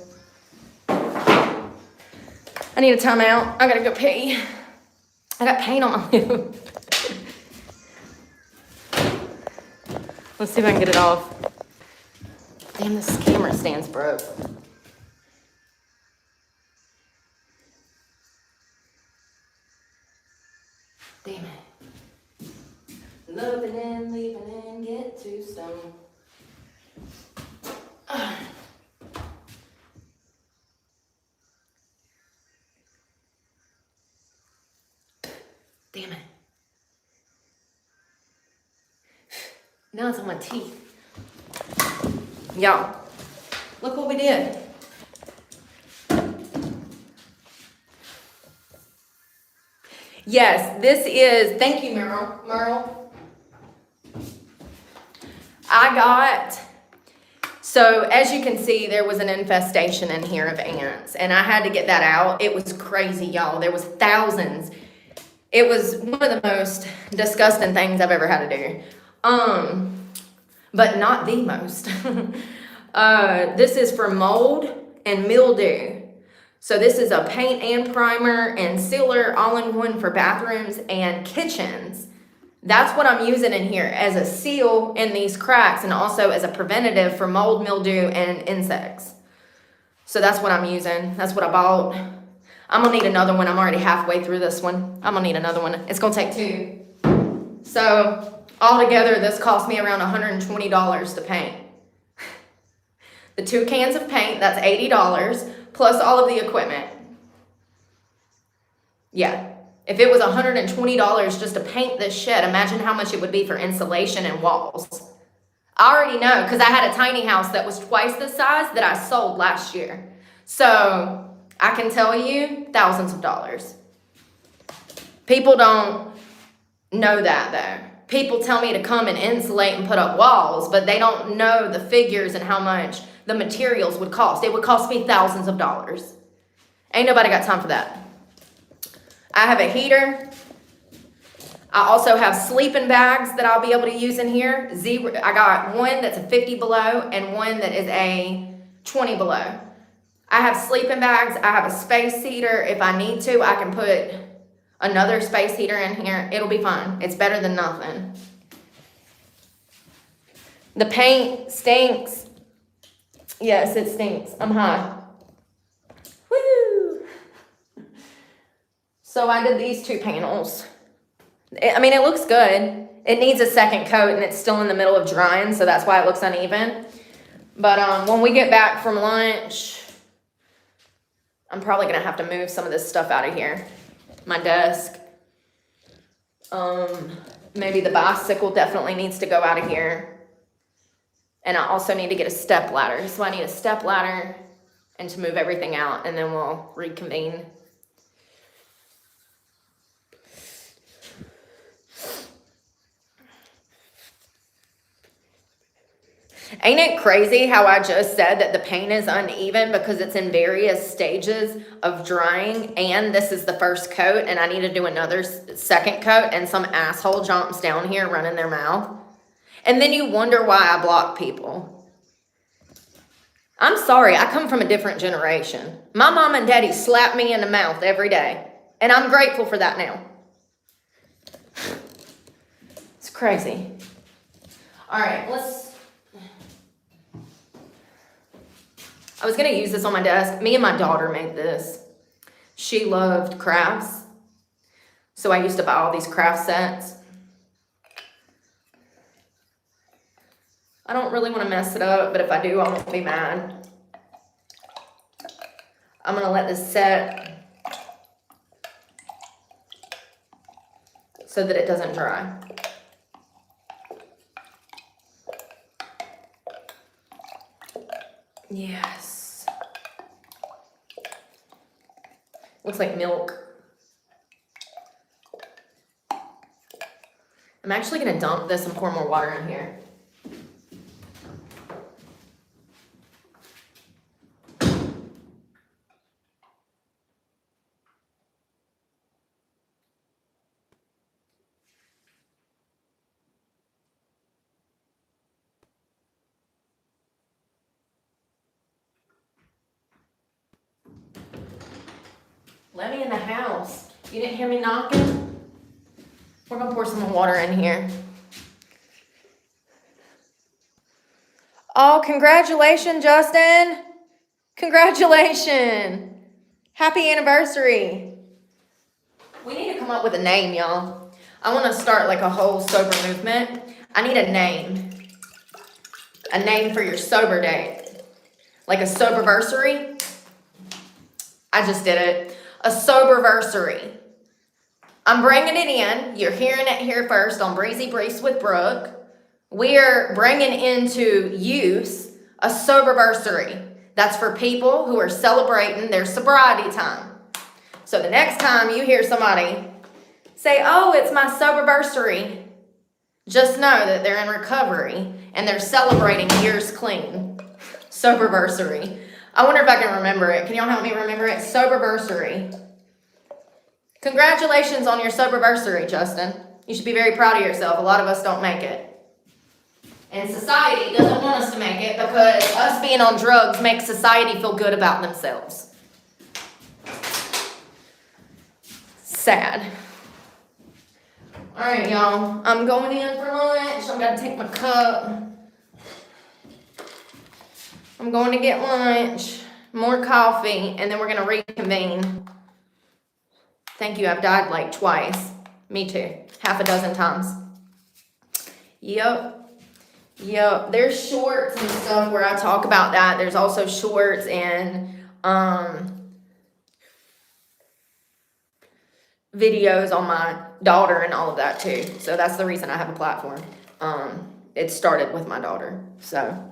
I need a timeout. I gotta go pee. I got paint on my lip. Let's see if I can get it off. Damn, this camera stand's broke. Damn it. Loving and leaving and get too stoned. Damn it. Now it's on my teeth. Y'all, look what we did. Yes, this is, thank you, Merle. So as you can see, there was an infestation in here of ants, and I had to get that out. It was crazy, y'all. There was thousands. It was one of the most disgusting things I've ever had to do. But not the most. This is for mold and mildew. So this is a paint and primer and sealer all in one for bathrooms and kitchens. That's what I'm using in here as a seal in these cracks and also as a preventative for mold, mildew, and insects. So that's what I'm using. That's what I bought. I'm gonna need another one. I'm already halfway through this one. I'm gonna need another one. It's gonna take 2. So altogether, this cost me around $120 to paint. The 2 cans of paint, that's $80, plus all of the equipment. Yeah. If it was $120 just to paint this shed, imagine how much it would be for insulation and walls. I already know, because I had a tiny house that was twice the size that I sold last year. So I can tell you, thousands of dollars. People don't know that though. People tell me to come and insulate and put up walls, but they don't know the figures and how much the materials would cost. It would cost me thousands of dollars. Ain't nobody got time for that. I have a heater. I also have sleeping bags that I'll be able to use in here. I got one that's a 50 below and one that is a 20 below. I have sleeping bags. I have a space heater. If I need to, I can put another space heater in here. It'll be fine. It's better than nothing. The paint stinks. Yes, it stinks. I'm high. Woo! So I did these 2 panels. I mean, it looks good. It needs a second coat and it's still in the middle of drying, so that's why it looks uneven. But when we get back from lunch, I'm probably gonna have to move some of this stuff out of here. My desk. Maybe the bicycle definitely needs to go out of here. And I also need to get a step ladder. So I need a step ladder and to move everything out, and then we'll reconvene. Ain't it crazy how I just said that the paint is uneven because it's in various stages of drying, and this is the first coat and I need to do another second coat, and some asshole jumps down here running their mouth. And then you wonder why I block people. I'm sorry, I come from a different generation. My mom and daddy slap me in the mouth every day, and I'm grateful for that now. It's crazy. All right, I was going to use this on my desk. Me and my daughter made this. She loved crafts. So I used to buy all these craft sets. I don't really want to mess it up, but if I do, I won't be mad. I'm going to let this set so that it doesn't dry. Yes. Looks like milk. I'm actually going to dump this and pour more water in here. Let me in the house. You didn't hear me knocking? We're gonna pour some water in here. Oh, congratulations, Justin. Congratulations. Happy anniversary. We need to come up with a name, y'all. I want to start like a whole sober movement. I need a name. A name for your sober day. Like a soberversary. I just did it. A soberversary. I'm bringing it in. You're hearing it here first on Breezy Breeze with Brooke. We're bringing into use a soberversary. That's for people who are celebrating their sobriety time. So the next time you hear somebody say, oh, it's my soberversary, just know that they're in recovery and they're celebrating years clean. Soberversary. I wonder if I can remember it. Can y'all help me remember it? Soberversary. Congratulations on your soberversary, Justin. You should be very proud of yourself. A lot of us don't make it. And society doesn't want us to make it because us being on drugs makes society feel good about themselves. Sad. All right, y'all. I'm going in for lunch. I'm going to take my cup. I'm going to get lunch, more coffee, and then we're going to reconvene. Thank you. I've died like twice. Me too. Half a dozen times. Yep. There's shorts and stuff where I talk about that. There's also shorts and videos on my daughter and all of that too. So that's the reason I have a platform. It started with my daughter. So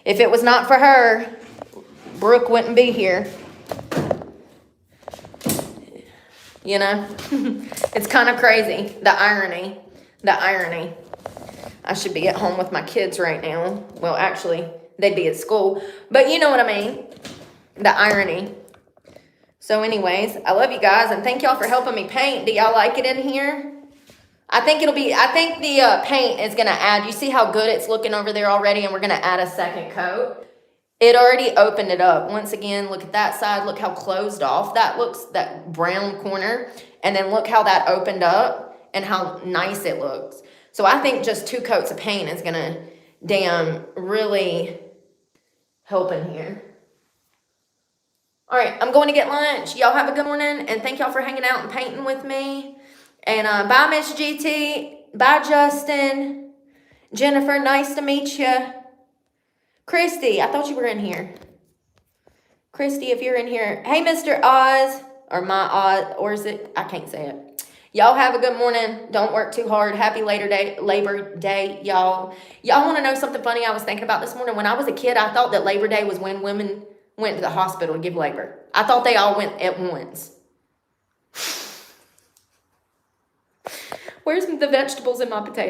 if it was not for her, Brooke wouldn't be here. You know, it's kind of crazy. The irony. I should be at home with my kids right now. Well, actually, they'd be at school. But you know what I mean. The irony. So anyways, I love you guys. And thank y'all for helping me paint. Do y'all like it in here? I think the paint is going to add. You see how good it's looking over there already? And we're going to add a second coat. It already opened it up. Once again, look at that side. Look how closed off that looks, that brown corner. And then look how that opened up and how nice it looks. So I think just 2 coats of paint is going to really help in here. All right, I'm going to get lunch. Y'all have a good morning. And thank y'all for hanging out and painting with me. And bye, Miss GT. Bye, Justin. Jennifer, nice to meet you. Christy, I thought you were in here. Christy, if you're in here. Hey, Mr. Oz, or my Oz, or is it? I can't say it. Y'all have a good morning. Don't work too hard. Happy Labor Day, y'all. Y'all want to know something funny I was thinking about this morning? When I was a kid, I thought that Labor Day was when women went to the hospital to give labor. I thought they all went at once. Where's the vegetables in my potato?